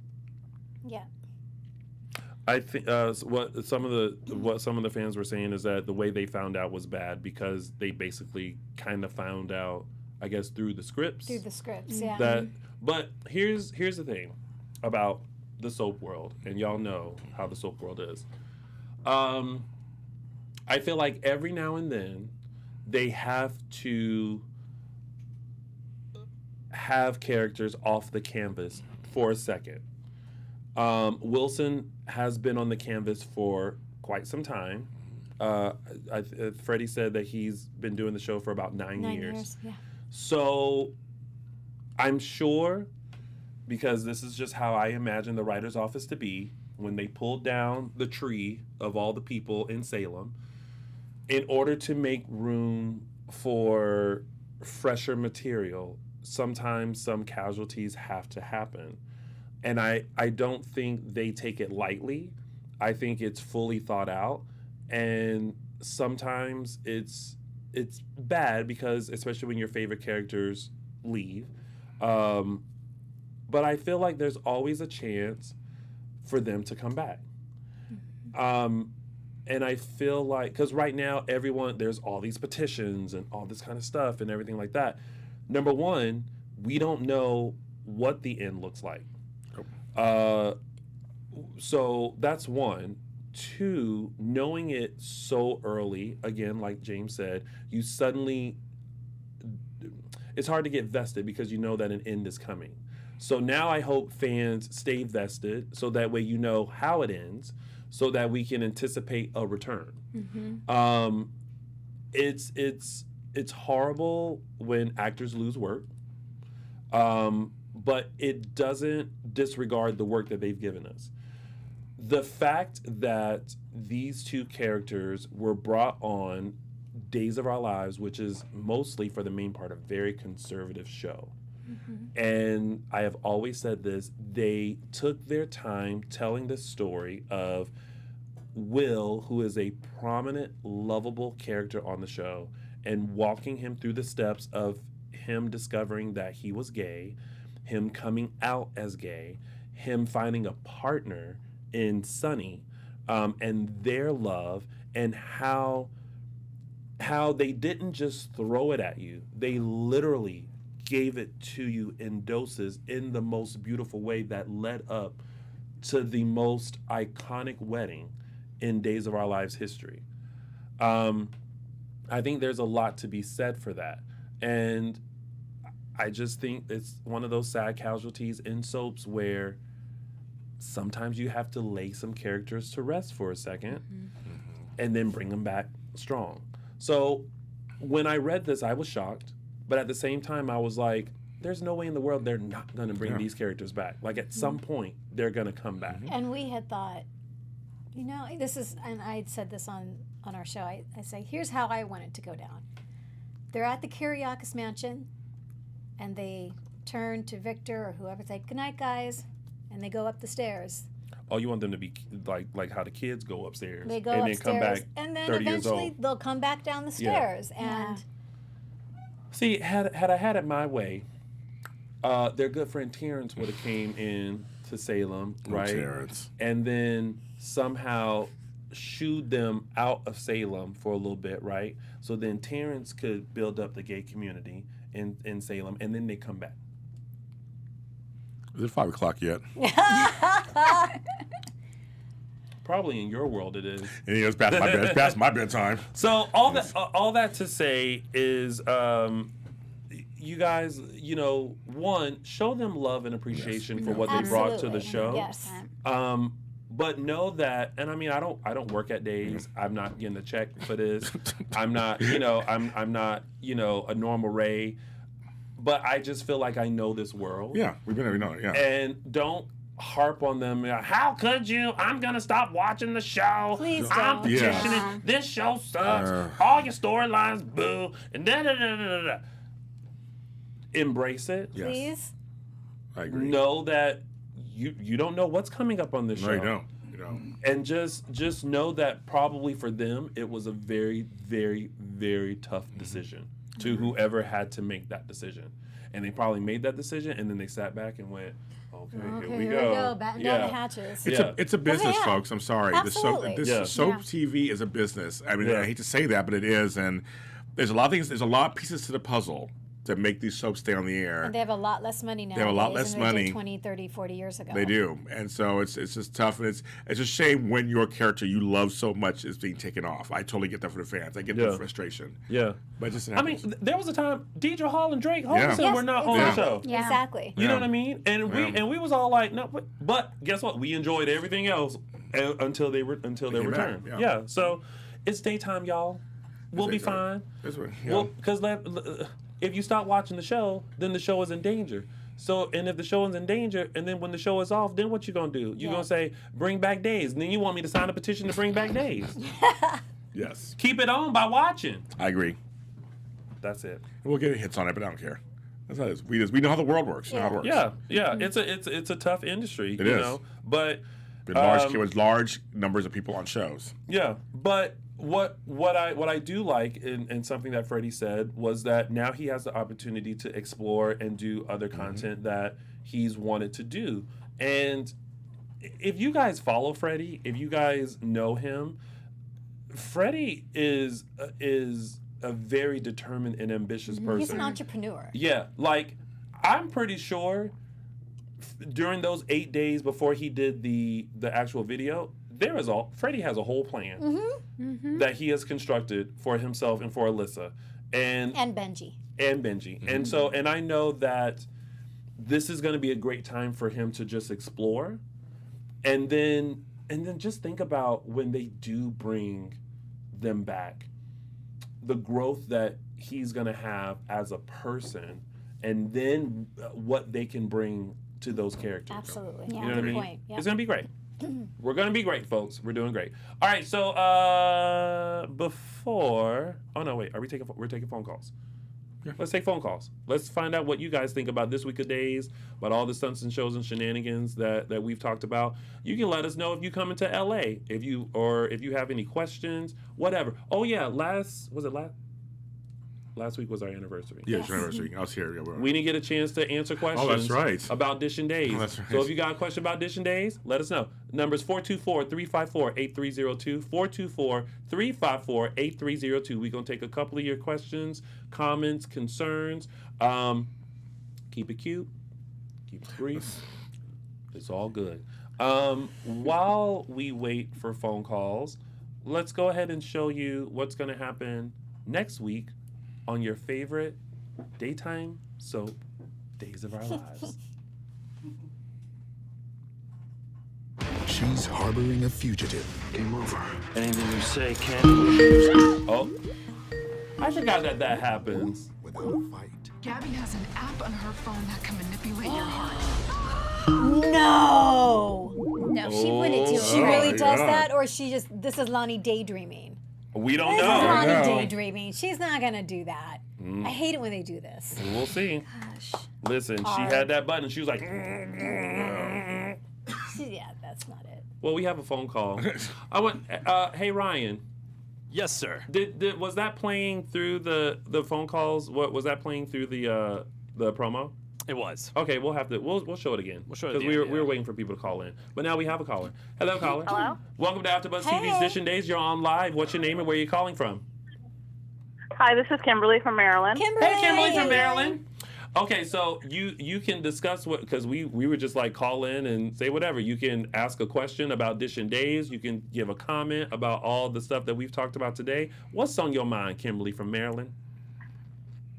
Yeah. I think what some of the fans were saying is that the way they found out was bad because they basically kind of found out, I guess, through the scripts. Yeah. But here's the thing about the soap world, and y'all know how the soap world is. I feel like every now and then they have to have characters off the canvas for a second. Wilson has been on the canvas for quite some time. Freddie said that he's been doing the show for about 9 years. Yeah. So I'm sure, because this is just how I imagine the writer's office to be, when they pulled down the tree of all the people in Salem, in order to make room for fresher material, sometimes some casualties have to happen. And I don't think they take it lightly. I think it's fully thought out. And sometimes it's bad because, especially when your favorite characters leave. But I feel like there's always a chance for them to come back. And I feel like, because right now there's all these petitions and all this kind of stuff and everything like that. Number one, we don't know what the end looks like. So that's one. Two, knowing it so early, again, like James said, it's hard to get vested because you know that an end is coming. So now I hope fans stay vested so that way you know how it ends, so that we can anticipate a return. It's horrible when actors lose work, but it doesn't disregard the work that they've given us. The fact that these two characters were brought on Days of Our Lives, which is mostly, for the main part, a very conservative show. And I have always said this, they took their time telling the story of Will, who is a prominent, lovable character on the show, and walking him through the steps of him discovering that he was gay, him coming out as gay, him finding a partner in Sonny, and their love, and how they didn't just throw it at you. They literally gave it to you in doses in the most beautiful way that led up to the most iconic wedding in Days of Our Lives history. I think there's a lot to be said for that. And I just think it's one of those sad casualties in soaps where sometimes you have to lay some characters to rest for a second and then bring them back strong. So when I read this, I was shocked. But at the same time, I was like, there's no way in the world they're not going to bring these characters back. Like, at some point, they're going to come back. And we had thought, this is, and I had said this on our show, I say, here's how I want it to go down. They're at the Kiriakis mansion, and they turn to Victor or whoever, say, good night, guys, and they go up the stairs. Oh, you want them to be like how the kids go upstairs. They go and upstairs, then come back and then 30 years eventually old. they'll come back down the stairs. And See, had I had it my way, their good friend Terrence would have came in to Salem, right? Terrence. And then somehow shooed them out of Salem for a little bit, right? So then Terrence could build up the gay community in Salem, and then they come back. Is it 5 o'clock yet? Probably in your world it is. It's past my bedtime. So all that to say is, you guys, one, show them love and appreciation for what they brought to the show. Yes. But know that, and I mean, I don't work at Days. I'm not getting a check for this. I'm not, I'm not, a normal Ray. But I just feel like I know this world. Yeah, we know it. Yeah. And don't harp on them. How could you? I'm gonna stop watching the show. Please I'm don't. petitioning. Yeah. This show sucks. All your storylines, boo. And da. Embrace it. Yes. Please. I agree. Know that you don't know what's coming up on this show. No, you don't. And just know that probably for them it was a very, very, very tough decision to whoever had to make that decision. And they probably made that decision and then they sat back and went, okay, here we go. Batten down the hatches. It's a business, Yeah. folks. I'm sorry. Absolutely. Soap TV is a business. I mean, I hate to say that, but it is. And there's a lot of things. There's a lot of pieces to the puzzle to make these soaps stay on the air. And they have a lot less money now. They have a lot less than they did money. 20, 30, 40 years ago. They do, and so it's just tough, and it's a shame when your character you love so much is being taken off. I totally get that for the fans. I get the frustration. Yeah. But it just I happens. mean, there was a time Deidre Hall and Drake Holmes Yeah. were not on the show. Yeah. Exactly. You know what I mean? And Yeah. we was all like, no, but guess what? We enjoyed everything else until their came return. back, Yeah. So it's daytime, y'all. We'll be fine. That's what, yeah. Well, because if you stop watching the show, then the show is in danger. So, and if the show is in danger, and then when the show is off, then what you gonna do? You gonna say, bring back Days, and then you want me to sign a petition to bring back Days. Yes. Keep it on by watching. I agree. That's it. We'll get hits on it, but I don't care. That's how it is. We know how the world works. You know how it works. Yeah. It's a tough industry. It you is. know? But With large numbers of people on shows. yeah, but what I do like and something that Freddie said was that now he has the opportunity to explore and do other content that he's wanted to do. And if you guys follow Freddie, if you guys know him, Freddie is a very determined and ambitious person. He's an entrepreneur. Yeah, like I'm pretty sure during those 8 days before he did the actual video, Freddie has a whole plan that he has constructed for himself and for Alyssa and Benji. And so and I know that this is going to be a great time for him to just explore, and then just think about when they do bring them back, the growth that he's going to have as a person, and then what they can bring to those characters. Absolutely. You know what I mean? Point. Yep. It's going to be great. We're going to be great, folks. We're doing great. All right, so we're taking phone calls. Yeah. Let's take phone calls. Let's find out what you guys think about this week of Days, about all the stunts and shows and shenanigans that we've talked about. You can let us know if you come into LA, if you have any questions, whatever. Oh yeah, last week was our anniversary. Yeah, it's your anniversary. I was here. Yeah, We didn't get a chance to answer questions right. about DISHIN Days. Oh, that's right. So if you got a question about DISHIN Days, let us know. Number's 424-354-8302, 424-354-8302. We're going to take a couple of your questions, comments, concerns. Keep it cute. Keep it brief. It's all good. While we wait for phone calls, let's go ahead and show you what's going to happen next week on your favorite daytime soap, Days of Our Lives. She's harboring a fugitive. Game over. Anything you say can't. Oh, I forgot that happens. Without a fight. Gabby has an app on her phone that can manipulate your heart. No. No, she wouldn't do it. She really does yeah. that, or this is Lonnie daydreaming. We don't This is know. Lonnie know. daydreaming. She's not gonna do that. I hate it when they do this. We'll see. Gosh. Listen, she had that button. She was like, Yeah, that's not it. well, we have a phone call. Hey, Ryan. Yes, sir. Was that playing through the phone calls? What was that playing through the promo? It was. Okay, we'll show it again. We'll show it at the because we end, were waiting for people to call in, but now we have a caller. Hello, caller. Hello? Welcome to AfterBuzz TV's Hey. DISHIN Days. You're on live. What's your name and where are you calling from? Hi, this is Kimberly from Maryland. Kimberly. Hey, Kimberly from Maryland. Okay, so you can discuss because we were just like call in and say whatever. You can ask a question about DISHIN Days. You can give a comment about all the stuff that we've talked about today. What's on your mind, Kimberly from Maryland?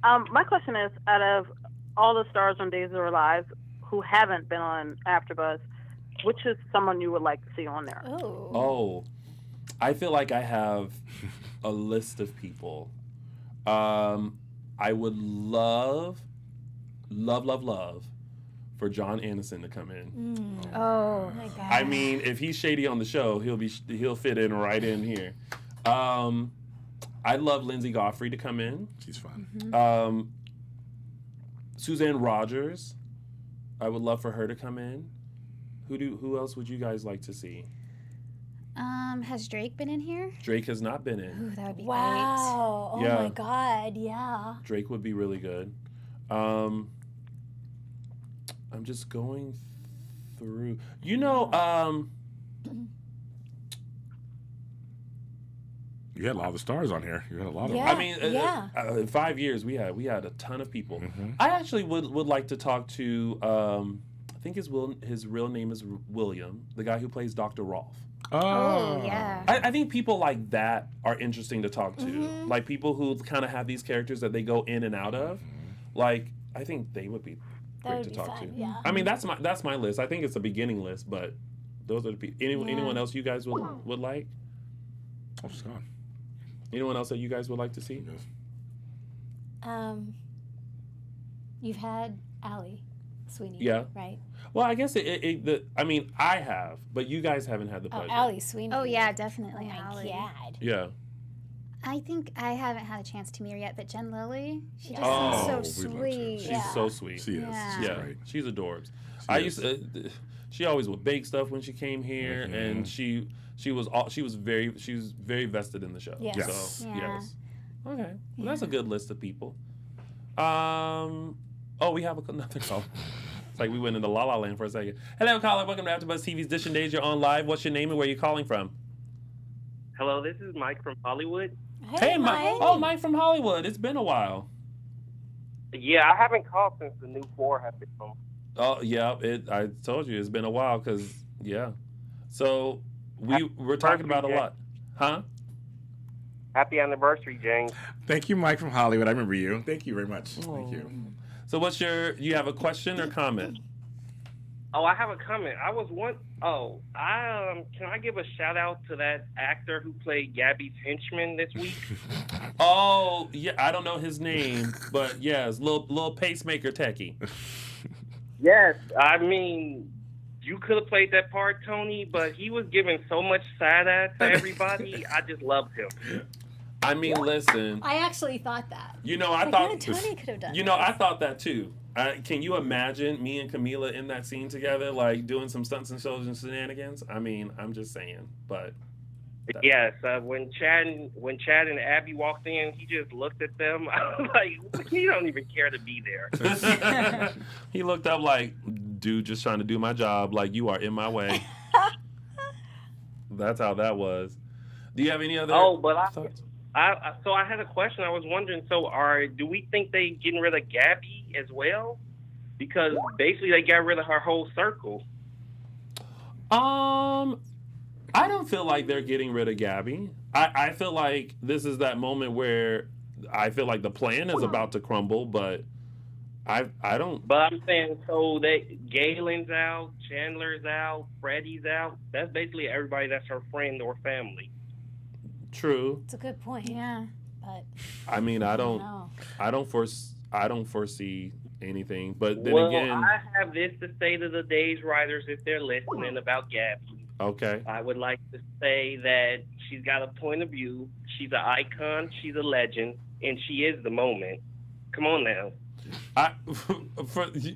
My question is, out of all the stars on Days of Our Lives who haven't been on AfterBuzz, which is someone you would like to see on there? Oh, I feel like I have a list of people. I would love for John Anderson to come in. Oh. my God. I mean, if he's shady on the show, he'll fit in right in here. I'd love Lindsay Godfrey to come in. She's fun. Suzanne Rogers, I would love for her to come in. Who else would you guys like to see? Has Drake been in here? Drake has not been in. Ooh, that would be Wow. Oh Yeah. my God. Yeah. Drake would be really good. I'm just going through. You know, You had a lot of the stars on here. You had a lot of Yeah. them. I mean, Yeah. in 5 years, we had a ton of people. Mm-hmm. I actually would like to talk to, I think his real name is William, the guy who plays Dr. Rolfe. Oh, yeah. I think people like that are interesting to talk to. Like people who kind of have these characters that they go in and out of. Like, I think they would be That great would to be talk fun, to. yeah. I mean, that's my list. I think it's a beginning list, but those are the people. Anyone else you guys would like? Oh, she's gone. Anyone else that you guys would like to see? Yes. You've had Allie Sweeney. Yeah. Right. Well, I guess I mean, I have, but you guys haven't had the Oh, pleasure. Allie Sweeney. Oh, yeah, definitely. Oh my Allie. God. Yeah. I think I haven't had a chance to meet her yet, but Jen Lilly, she just Oh, seems so we love Jen. sweet. She's so sweet. She is. Yeah. She's Yeah, great. she's adorbs. She She always would bake stuff when she came here, and she was very vested in the show. Yes. So Yeah. yes. Okay. Well, that's a good list of people. We have another call. It's like we went into La La Land for a second. Hello, caller. Welcome to AfterBuzz TV's Dishin Days. You're on live. What's your name and where are you calling from? Hello, this is Mike from Hollywood. Hey, Mike. Oh, Mike from Hollywood. It's been a while. Yeah, I haven't called since the new 4 have been on. Oh, yeah. I told you it's been a while because, yeah. So we're talking about a lot. Huh? Happy anniversary, James. Thank you, Mike from Hollywood. I remember you. Thank you very much. Thank you. So you have a question or comment? Oh, I have a comment. Can I give a shout out to that actor who played Gabby's henchman this week? Oh, yeah, I don't know his name, but yes, little pacemaker techie. Yes, I mean, you could have played that part, Tony, but he was giving so much side eye to everybody. I just loved him. I mean, listen. I actually thought that. I thought Tony could have done. I thought that too. Can you imagine me and Camila in that scene together, like doing some stunts and shows and shenanigans? I mean, I'm just saying, but. Yes, when Chad and Abby walked in, he just looked at them. I was like, he don't even care to be there. He looked up like, dude, just trying to do my job. Like, you are in my way. That's how that was. Do you have any other thoughts? So I had a question. I was wondering, do we think they getting rid of Gabby as well? Because basically they got rid of her whole circle. I don't feel like they're getting rid of Gabby. I feel like this is that moment where I feel like the plan is about to crumble, but I don't. But I'm saying, so that Galen's out, Chandler's out, Freddie's out. That's basically everybody that's her friend or family. True. It's a good point. Yeah. But I mean, I don't foresee anything. But then again, I have this to say to the Days writers if they're listening about Gabby. Okay. I would like to say that she's got a point of view. She's an icon. She's a legend, and she is the moment. Come on now.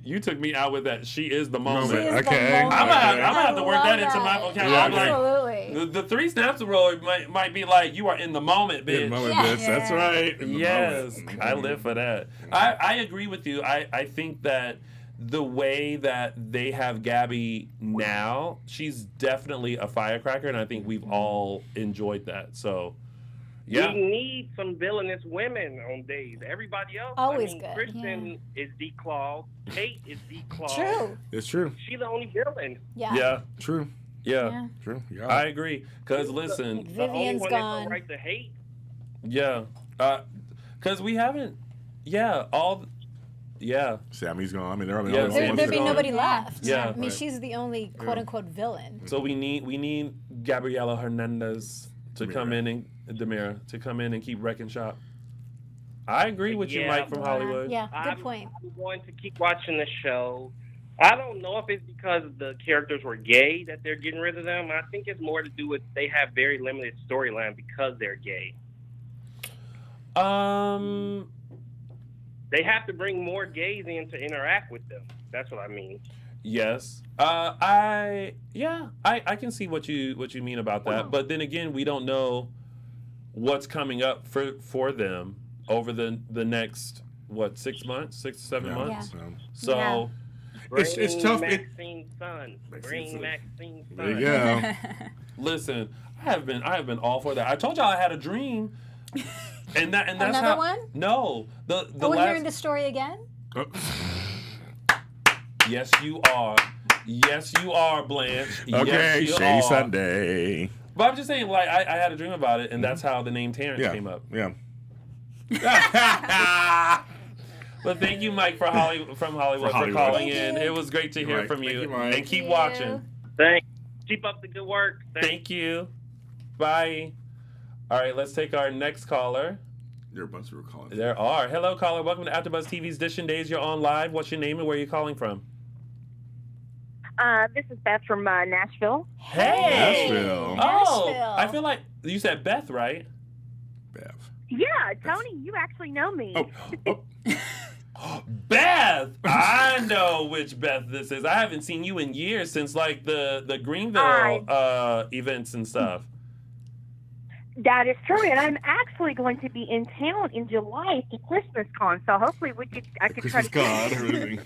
You took me out with that. She is the moment. She is Okay. the moment. I'm gonna have to work that into my vocabulary. Absolutely. Like, the 3 snaps roll might be like, you are in the moment, bitch. In the moment, bitch. That's right. In the Yes, moment. I live for that. I agree with you. I think that the way that they have Gabby now, she's definitely a firecracker, and I think we've all enjoyed that. So, yeah. We need some villainous women on Days. Everybody else, Always good. Kristen is declawed. Kate is declawed. True. It's true. She's the only villain. Yeah. Yeah. True. Yeah. True. Yeah. I agree. Because, listen. The only Vivian's one that's gone. got right to hate. Yeah. Because we haven't. Yeah. Sammy's gone. I mean, they're all Yeah, There'd be gone. nobody left. Yeah. I mean, Right. she's the only quote unquote villain. So we need Gabriela Hernandez to come in and Demira to come in and keep wrecking shop. I agree with you, Mike from Hollywood. Yeah, good point. I'm going to keep watching the show. I don't know if it's because the characters were gay that they're getting rid of them. I think it's more to do with they have very limited storyline because they're gay. They have to bring more gays in to interact with them. That's what I mean. Yes. I can see what you mean about that. But then again, we don't know what's coming up for them over the next 6 months, 6 to 7 months. Yeah. So it's tough. Maxine's son. Bring Maxine's son. There you go. Listen, I have been all for that. I told y'all I had a dream. And that's Another one? No. The We're last hearing the story again? Yes, you are. Yes, you are, Blanche. Okay, yes, you Shady are. Sunday. But I'm just saying, like, I had a dream about it, and that's how the name Terrence came up. Yeah. But thank you, Mike, from Hollywood for calling in. It was great to hear from you. Mike. And keep watching. Thanks. Keep up the good work. Thank you. Bye. All right, let's take our next caller. There are a bunch of people calling. There are. Hello, caller. Welcome to AfterBuzz TV's Dishin Days. You're on live. What's your name and where are you calling from? This is Beth from Nashville. Hey! Nashville. Oh, I feel like you said Beth, right? Yeah, Tony, you actually know me. Beth! I know which Beth this is. I haven't seen you in years since like the Greenville events and stuff. That is true, and I'm actually going to be in town in July for Christmas con, so hopefully I could try to.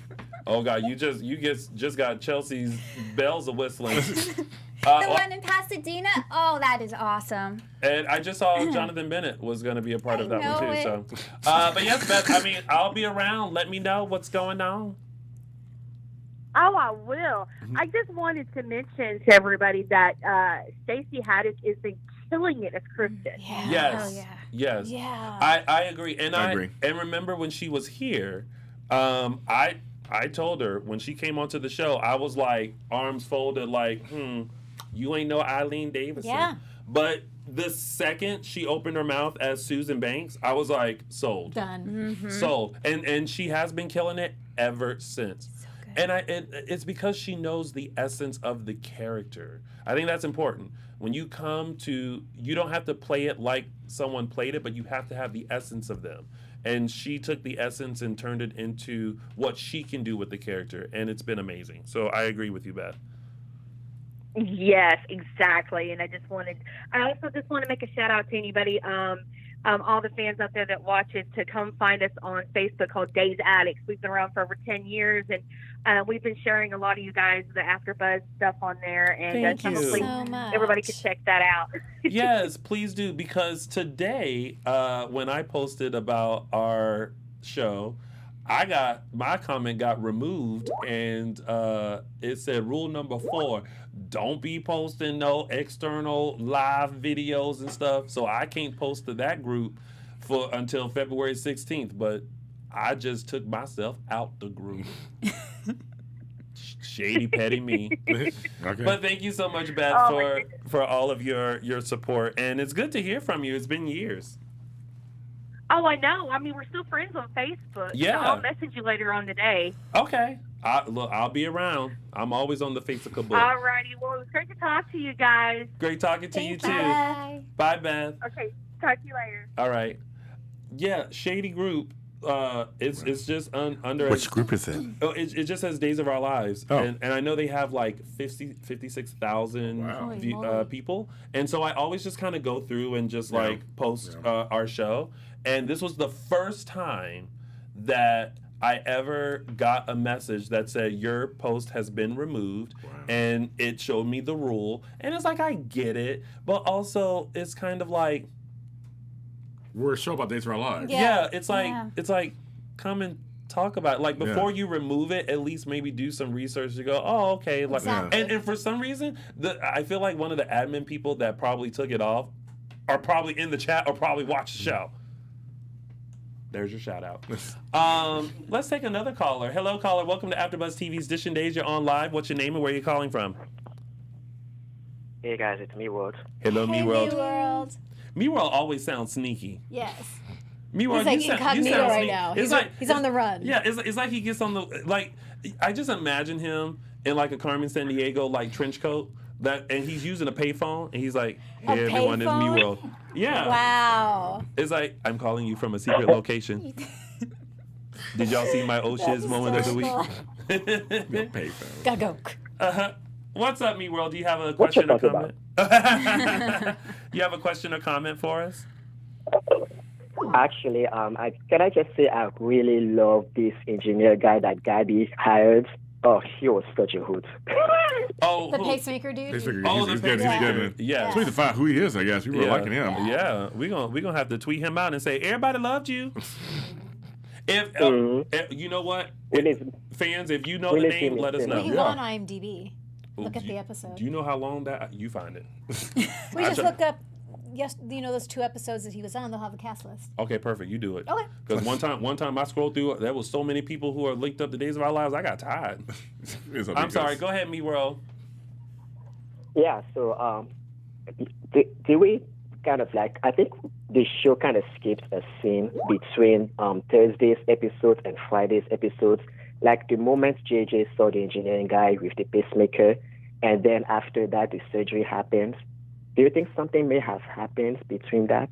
Oh God, you just got Chelsea's bells a whistling. The one in Pasadena? Oh, that is awesome. And I just saw Jonathan Bennett was going to be a part of that one too. know So, but yes, Beth. I mean, I'll be around. Let me know what's going on. Oh, I will. I just wanted to mention to everybody that Stacey Haddock has been killing it as Kristen. Yes. Yes. Yeah. I agree. And I agree. And remember when she was here, I told her when she came onto the show, I was like arms folded, like, you ain't no Eileen Davidson. Yeah. But the second she opened her mouth as Susan Banks, I was like, sold. Done. Sold. And she has been killing it ever since. So good. And it's because she knows the essence of the character. I think that's important. When you you don't have to play it like someone played it, but you have to have the essence of them. And she took the essence and turned it into what she can do with the character. And it's been amazing. So I agree with you, Beth. Yes, exactly. And I also just want to make a shout out to anybody, all the fans out there that watch it, to come find us on Facebook called Days Addicts. We've been around for over 10 years, and we've been sharing a lot of you guys, the AfterBuzz stuff on there. And Thank you so much. Everybody can check that out. Yes, please do. Because today, when I posted about our show, my comment got removed, and it said rule number 4, don't be posting no external live videos and stuff. So I can't post to that group until February 16th, but I just took myself out the group. Shady petty me. Okay. But thank you so much, Beth, for all of your support, and it's good to hear from you. It's been years. Oh, I know. I mean, we're still friends on Facebook. Yeah. So I'll message you later on today. Okay. I'll be around. I'm always on the Facebook book. All righty. Well, it was great to talk to you guys. Great talking to you, too. Bye. Bye, Beth. Okay. Talk to you later. All right. Yeah, Shady Group. It's just under. Which group is it? Oh, it just says Days of Our Lives. Oh. And I know they have like 56,000 people. And so I always just kind of go through and just post our show. And this was the first time that I ever got a message that said your post has been removed, and it showed me the rule. And it's like, I get it, but also it's kind of like, we're a show about Days of Our Lives. Yeah, it's like come and talk about it. Like before you remove it, at least maybe do some research to go, oh, okay. Like, and for some reason, I feel like one of the admin people that probably took it off are probably in the chat or probably watch the show. There's your shout out. Let's take another caller. Hello, caller. Welcome to AfterBuzz TV's Dishin Days. You're on live. What's your name and where are you calling from? Hey guys, it's Me World. Hello, Me World. Me World. Me World always sounds sneaky. Yes. Me World, he's like incognito right now. He's on the run. Yeah, it's like he gets on the I just imagine him in like a Carmen Sandiego like trench coat. And he's using a payphone, and he's like, "Hey everyone, it's Me World." Yeah. Wow. It's like, I'm calling you from a secret location. Did y'all see my O'Shiz moment of the week? Payphone. Gotta go. What's up, Me World? Do you have a question or comment? You have a question or comment for us? Actually, can I just say I really love this engineer guy that Gabby hired. Oh, he was such a hoot. Oh, The pacemaker dude. He's getting Yeah. yeah. So we need to find who he is, I guess. We were liking him. Yeah, we gonna have to tweet him out and say everybody loved you. If you know what, fans, if you know the name, let us know. We can go on IMDb. Look at the episode. Do you know how long that you find it? We just look up. Yes, those 2 episodes that he was on. They'll have a cast list. Okay, perfect. You do it. Okay. Because one time I scrolled through, there was so many people who are linked up to Days of Our Lives. I got tired. I'm sorry. Go ahead, Me World. Yeah. So, did we kind of like? I think the show kind of skipped a scene between Thursday's episodes and Friday's episodes. Like the moment JJ saw the engineering guy with the pacemaker, and then after that the surgery happened. Do you think something may have happened between that?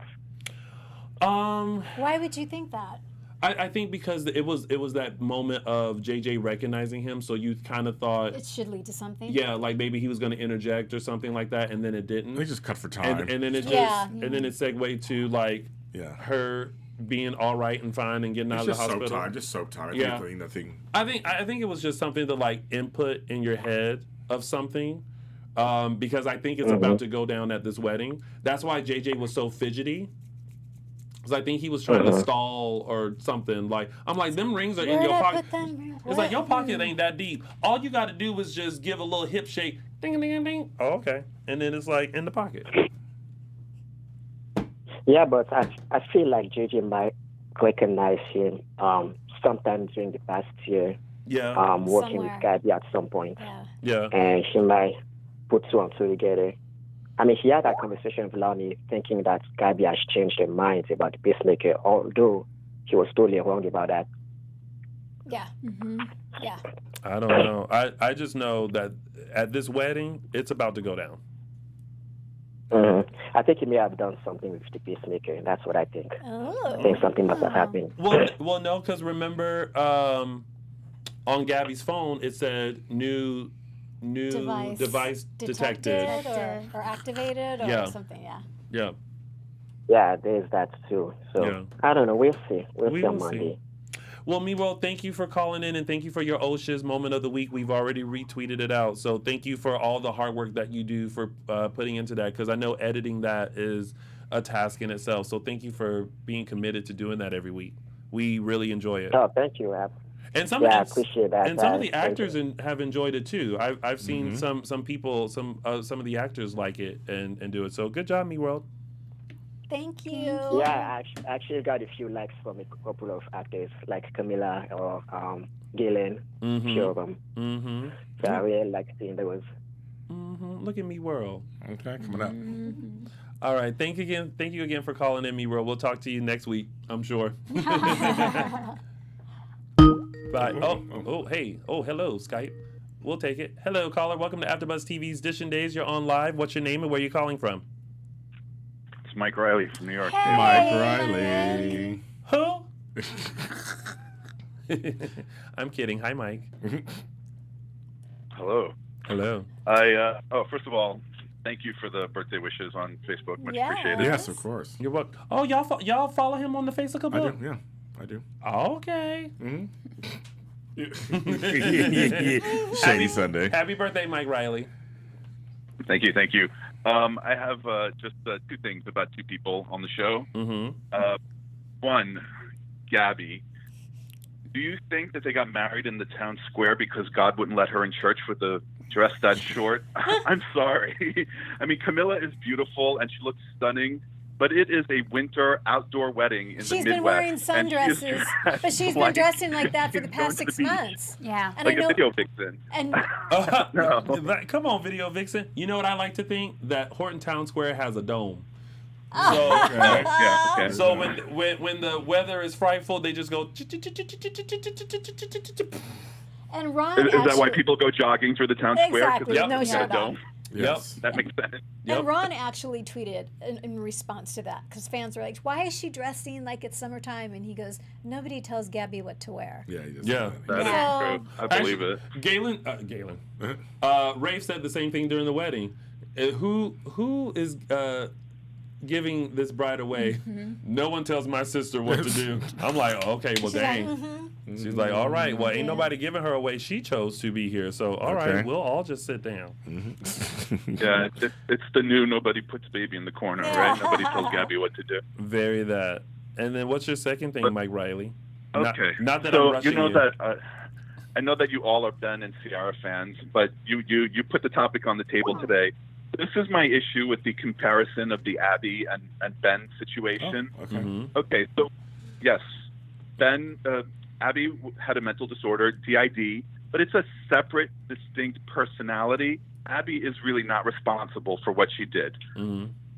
Why would you think that? I think because it was that moment of JJ recognizing him, so you kind of thought it should lead to something. Yeah, like maybe he was going to interject or something like that, and then it didn't. They just cut for time, and then it and then it segued to like her being all right and fine and getting out of the hospital. Just soap time. Yeah, nothing. I think it was just something to like input in your head of something. Because I think it's about to go down at this wedding. That's why JJ was so fidgety. Because I think he was trying to stall or something. Like I'm like, them rings are in your pocket. It's like your pocket ain't that deep. All you got to do is just give a little hip shake, ding ding ding. Oh, okay, and then it's like in the pocket. Yeah, but I feel like JJ might recognize him sometime during the past year. Yeah. Working with Gabby at some point. Yeah. And he might put 2 and 2 together. I mean, he had that conversation with Lonnie thinking that Gabby has changed her mind about the pacemaker, although he was totally wrong about that. Yeah. Mm-hmm. Yeah. I don't know. I just know that at this wedding, it's about to go down. I think he may have done something with the pacemaker. That's what I think. Oh. I think something must have happened. Well, no, because remember, on Gabby's phone, it said new device detected or activated or something. Yeah. Yeah, there's that too. So I don't know. We'll see. We'll see on Monday. Well, Miro, thank you for calling in and thank you for your OSHA's moment of the week. We've already retweeted it out. So thank you for all the hard work that you do for putting into that, because I know editing that is a task in itself. So thank you for being committed to doing that every week. We really enjoy it. Oh, thank you, Ab. And I appreciate that. And some of the actors have enjoyed it too. I've seen some people, some of the actors like it and do it. So good job, Me World. Thank you. Yeah, I actually got a few likes from a couple of actors like Camilla or Galen, few of them. So I really like seeing those. Look at Me World. Okay, coming up. All right, thank you again for calling in, Me World. We'll talk to you next week, I'm sure. Bye. Hey. Oh, hello, Skype. We'll take it. Hello, caller. Welcome to AfterBuzz TV's Dishin Days. You're on live. What's your name and where are you calling from? It's Mike Riley from New York. Hey, Mike Riley. Who? I'm kidding. Hi, Mike. Hello. Hello. First of all, thank you for the birthday wishes on Facebook. Much appreciated. Yes, of course. You're welcome. Oh, y'all follow him on the Facebook? I do. Yeah, I do. Okay. Shady Sunday. Happy birthday, Mike Riley. Thank you. I have just 2 things about 2 people on the show. One, Gabby. Do you think that they got married in the town square because God wouldn't let her in church with a dress that short? I'm sorry. I mean, Camilla is beautiful and she looks stunning, but it is a winter outdoor wedding in the Midwest. She's been wearing sundresses, but she's been dressing like that for the past 6 months. Yeah. And like I know, a video vixen. And No. Come on, Video Vixen. You know what I like to think? That Horton Town Square has a dome. Okay. So when the weather is frightful, they just go. and Ron Is that why actually- people go jogging through the town square? Exactly. No, It's got shut a dome? up. Yes. That makes sense. And Ron actually tweeted in response to that, because fans were like, "Why is she dressing like it's summertime?" And he goes, "Nobody tells Gabby what to wear." Yeah, he does. Yeah. That is true. I believe it. Galen. Rafe said the same thing during the wedding. Who is giving this bride away. No one tells my sister what to do. I'm like, okay, well, dang. She's like, all right, well, ain't nobody giving her away. She chose to be here. So, all right, we'll all just sit down. Yeah, it's the new nobody puts baby in the corner, right? Nobody tells Gabby what to do. Very that. And then what's your second thing, Mike Riley? Okay. Not that so I'm rushing you know that I know that you all are Ben and Ciara fans, but you put the topic on the table today. This is my issue with the comparison of the Abby and Ben situation. Oh, okay. Okay, so yes, Abby had a mental disorder, DID, but it's a separate, distinct personality. Abby is really not responsible for what she did.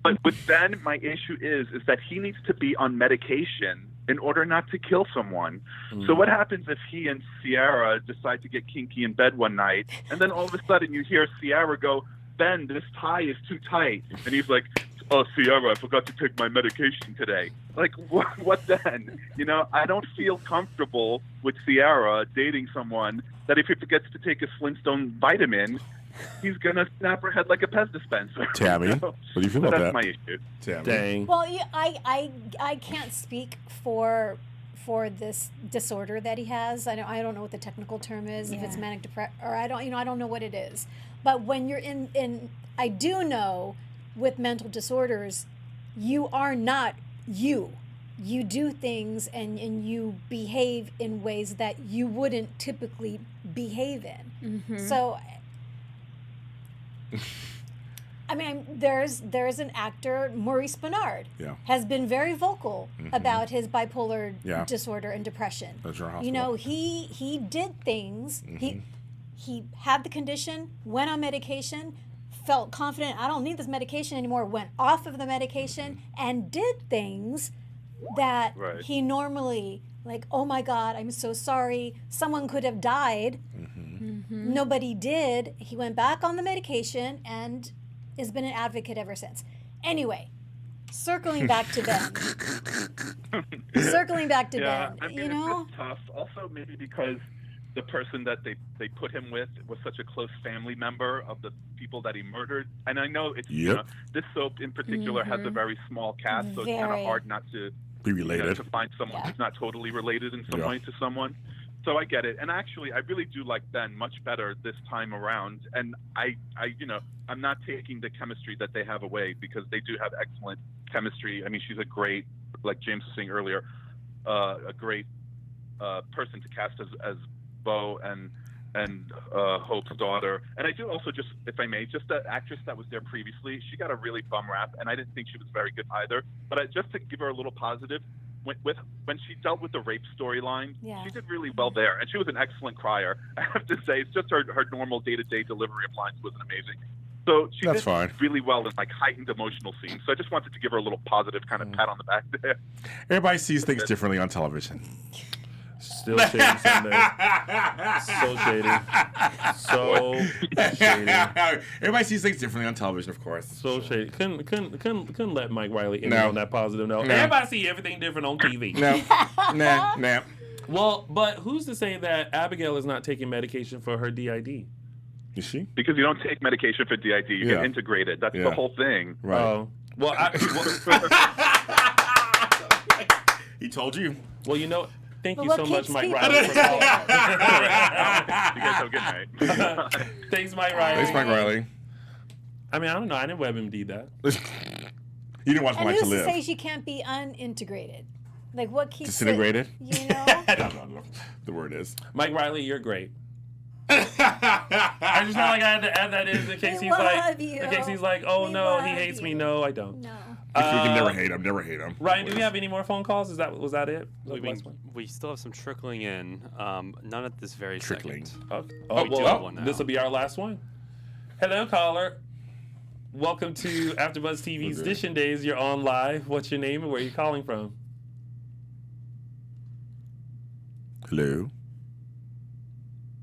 But with Ben, my issue is that he needs to be on medication in order not to kill someone. So what happens if he and Ciara decide to get kinky in bed one night, and then all of a sudden you hear Ciara go, Ben, this tie is too tight. And he's like, oh, Ciara, I forgot to take my medication today. Like, what then? You know, I don't feel comfortable with Ciara dating someone that if he forgets to take a Flintstone vitamin, he's going to snap her head like a Pez dispenser. Tammy, You know? what do you feel about That's that? my issue. Tammy. Dang. Well, yeah, I can't speak for this disorder that he has. I don't know what the technical term is. If it's manic depression, or I don't know what it is. But when you're in I do know with mental disorders, you are not you. You do things and you behave in ways that you wouldn't typically behave in. So, I mean, there's an actor, Maurice Bernard, has been very vocal about his bipolar disorder and depression. You know, he did things. He had the condition, went on medication, felt confident, I don't need this medication anymore, went off of the medication, and did things that he normally, like, oh my God, I'm so sorry, someone could have died. Nobody did. He went back on the medication and has been an advocate ever since. Anyway, circling back to Ben. Ben, I mean, you know? it's just tough. Also, maybe because the person that they put him with was such a close family member of the people that he murdered. And I know it's you know, this soap in particular has a very small cast, so it's kind of hard not to be related. To find someone who's not totally related in some way to someone. So I get it. And actually, I really do like Ben much better this time around. And I I'm not taking the chemistry that they have away, because they do have excellent chemistry. I mean, she's a great, like James was saying earlier, a great person to cast as Bo and Hope's daughter. And I do also just, if I may, just the actress that was there previously, she got a really bum rap, and I didn't think she was very good either. But just to give her a little positive, when she dealt with the rape storyline, she did really well there, and she was an excellent crier. I have to say, it's just her normal day-to-day delivery of lines wasn't amazing. So she did really well in like heightened emotional scenes. So I just wanted to give her a little positive kind of pat on the back there. Everybody sees things differently on television. Still shady Sunday. So shady. So shady. Everybody sees things differently on television, of course. So shady. Couldn't let Mike Riley end on that positive note. No. Everybody see everything different on TV. Nah. Well, but who's to say that Abigail is not taking medication for her DID? Is she? Because you don't take medication for DID. You get integrated. That's the whole thing. Right. Oh. Well, he told you. Well, you know, thank you But so what much, keeps Mike people- Riley, for calling. You guys have a good night. Thanks, Mike Riley. Thanks, Mike Riley. I mean, I don't know. I didn't WebMD that. You didn't watch And Life to who's to Live. say she can't be unintegrated? Like, what keeps Disintegrated? it, you know? I don't know. The word is. Mike Riley, you're great. I just felt like I had to add that in case he's like, in case he's like, oh no, he hates me. No, I don't. No. You can never hate him. Never hate him. Ryan, do we have any more phone calls? Was that it? We still have some trickling in. None at this very second. Okay. Oh, we do have one now. This will be our last one. Hello, caller. Welcome to AfterBuzz TV's Dishin Days. You're on live. What's your name and where are you calling from? Hello.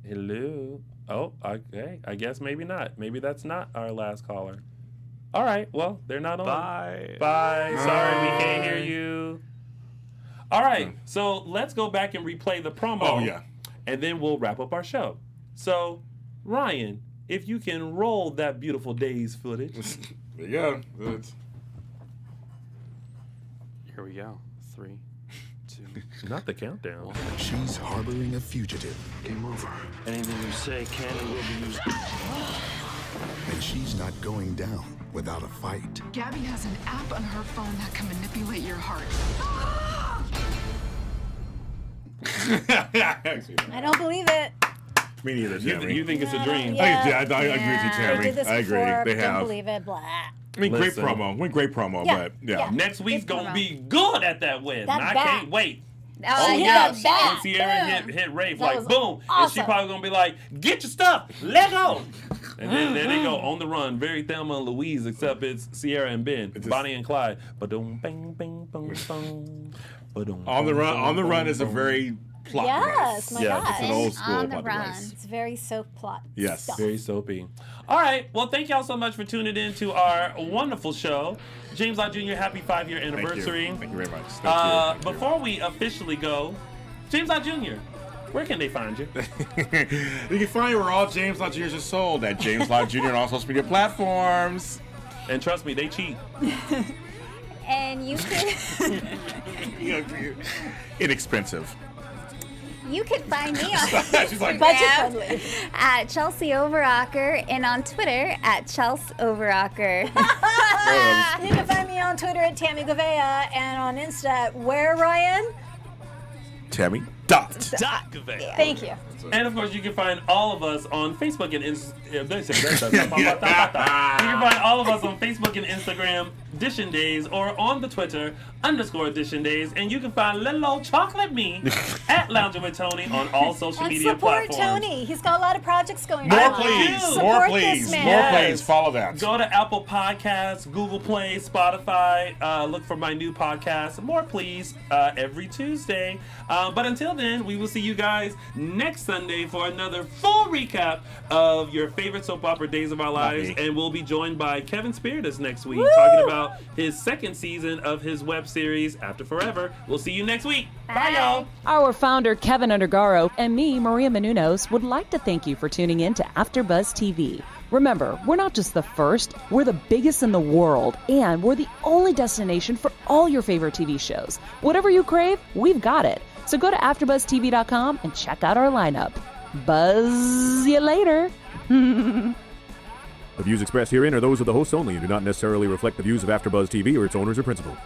Hello. Oh, okay. I guess maybe not. Maybe that's not our last caller. All right. Well, they're not on. Bye. Sorry, we can't hear you. All right. So let's go back and replay the promo. Oh, yeah. And then we'll wrap up our show. So, Ryan, if you can roll that beautiful Days footage. There you go. Good. Here we go. 3, 2. Not the countdown. She's harboring a fugitive. Game over. Anything you say can and will be used. And she's not going down without a fight. Gabby has an app on her phone that can manipulate your heart. I don't believe it. Me neither, Tammy. You think it's a dream? I agree with you, Tammy. They did this I agree. before. They Don't have. believe it. Blah. I mean, Listen. great promo, Yeah. but yeah. Next week's Good gonna promo. be good at that win. That And I bat. can't wait. Oh, She hit yeah. that bat. And Sierra Boom. hit Rafe That like was boom, and she awesome. probably gonna be like, "Get your stuff, let go." And then there they go on the run, very Thelma and Louise, except it's Sierra and Ben, Bonnie and Clyde. Ba-dum, bang, bang, boom, boom. Ba-dum, On the boom, run. boom, On the run boom, is a boom. very plot Yes, device. my Yeah, God. it's an old school On the plot run. device. It's very soap plot. Yes. stuff. Very soapy. All right. Well, thank y'all so much for tuning in to our wonderful show. James Lott Jr., happy 5-year anniversary. Thank you very much. Thank you. Before we officially go, James Lott Jr., where can they find you? You can find where all James Lott Jr.'s are sold at James Lott Jr. on all social media platforms. And trust me, they cheat. And you can Inexpensive. you can find me on She's like, Instagram at Chelsie Overocker and on Twitter at Chelsie Overocker. You can find me on Twitter at Tami Goveia and on Insta at where, Ryan? Tammy. Dot. Thank you. And of course, you can find all of us on Facebook and Instagram. You can find all of us on Facebook and Instagram, Dishin Days, or on the Twitter, _Dishin Days. And you can find little old chocolate me at Lounging with Tony on all social And media support platforms. Tony. He's got a lot of projects going More on. please. Support More this please. man. More please. Follow that. Go to Apple Podcasts, Google Play, Spotify. Look for my new podcast, More Please, every Tuesday. But until then, we will see you guys next Sunday for another full recap of your favorite soap opera Days of Our Lives. me. And we'll be joined by Kevin Spiritus next week, talking about his second season of his web series, After Forever. We'll see you next week. Bye y'all. Our founder, Kevin Undergaro, and me, Maria Menounos, would like to thank you for tuning in to AfterBuzz TV. Remember, we're not just the first, we're the biggest in the world, and we're the only destination for all your favorite TV shows. Whatever you crave, we've got it. So go to AfterBuzzTV.com and check out our lineup. Buzz you later. The views expressed herein are those of the hosts only and do not necessarily reflect the views of AfterBuzz TV or its owners or principals.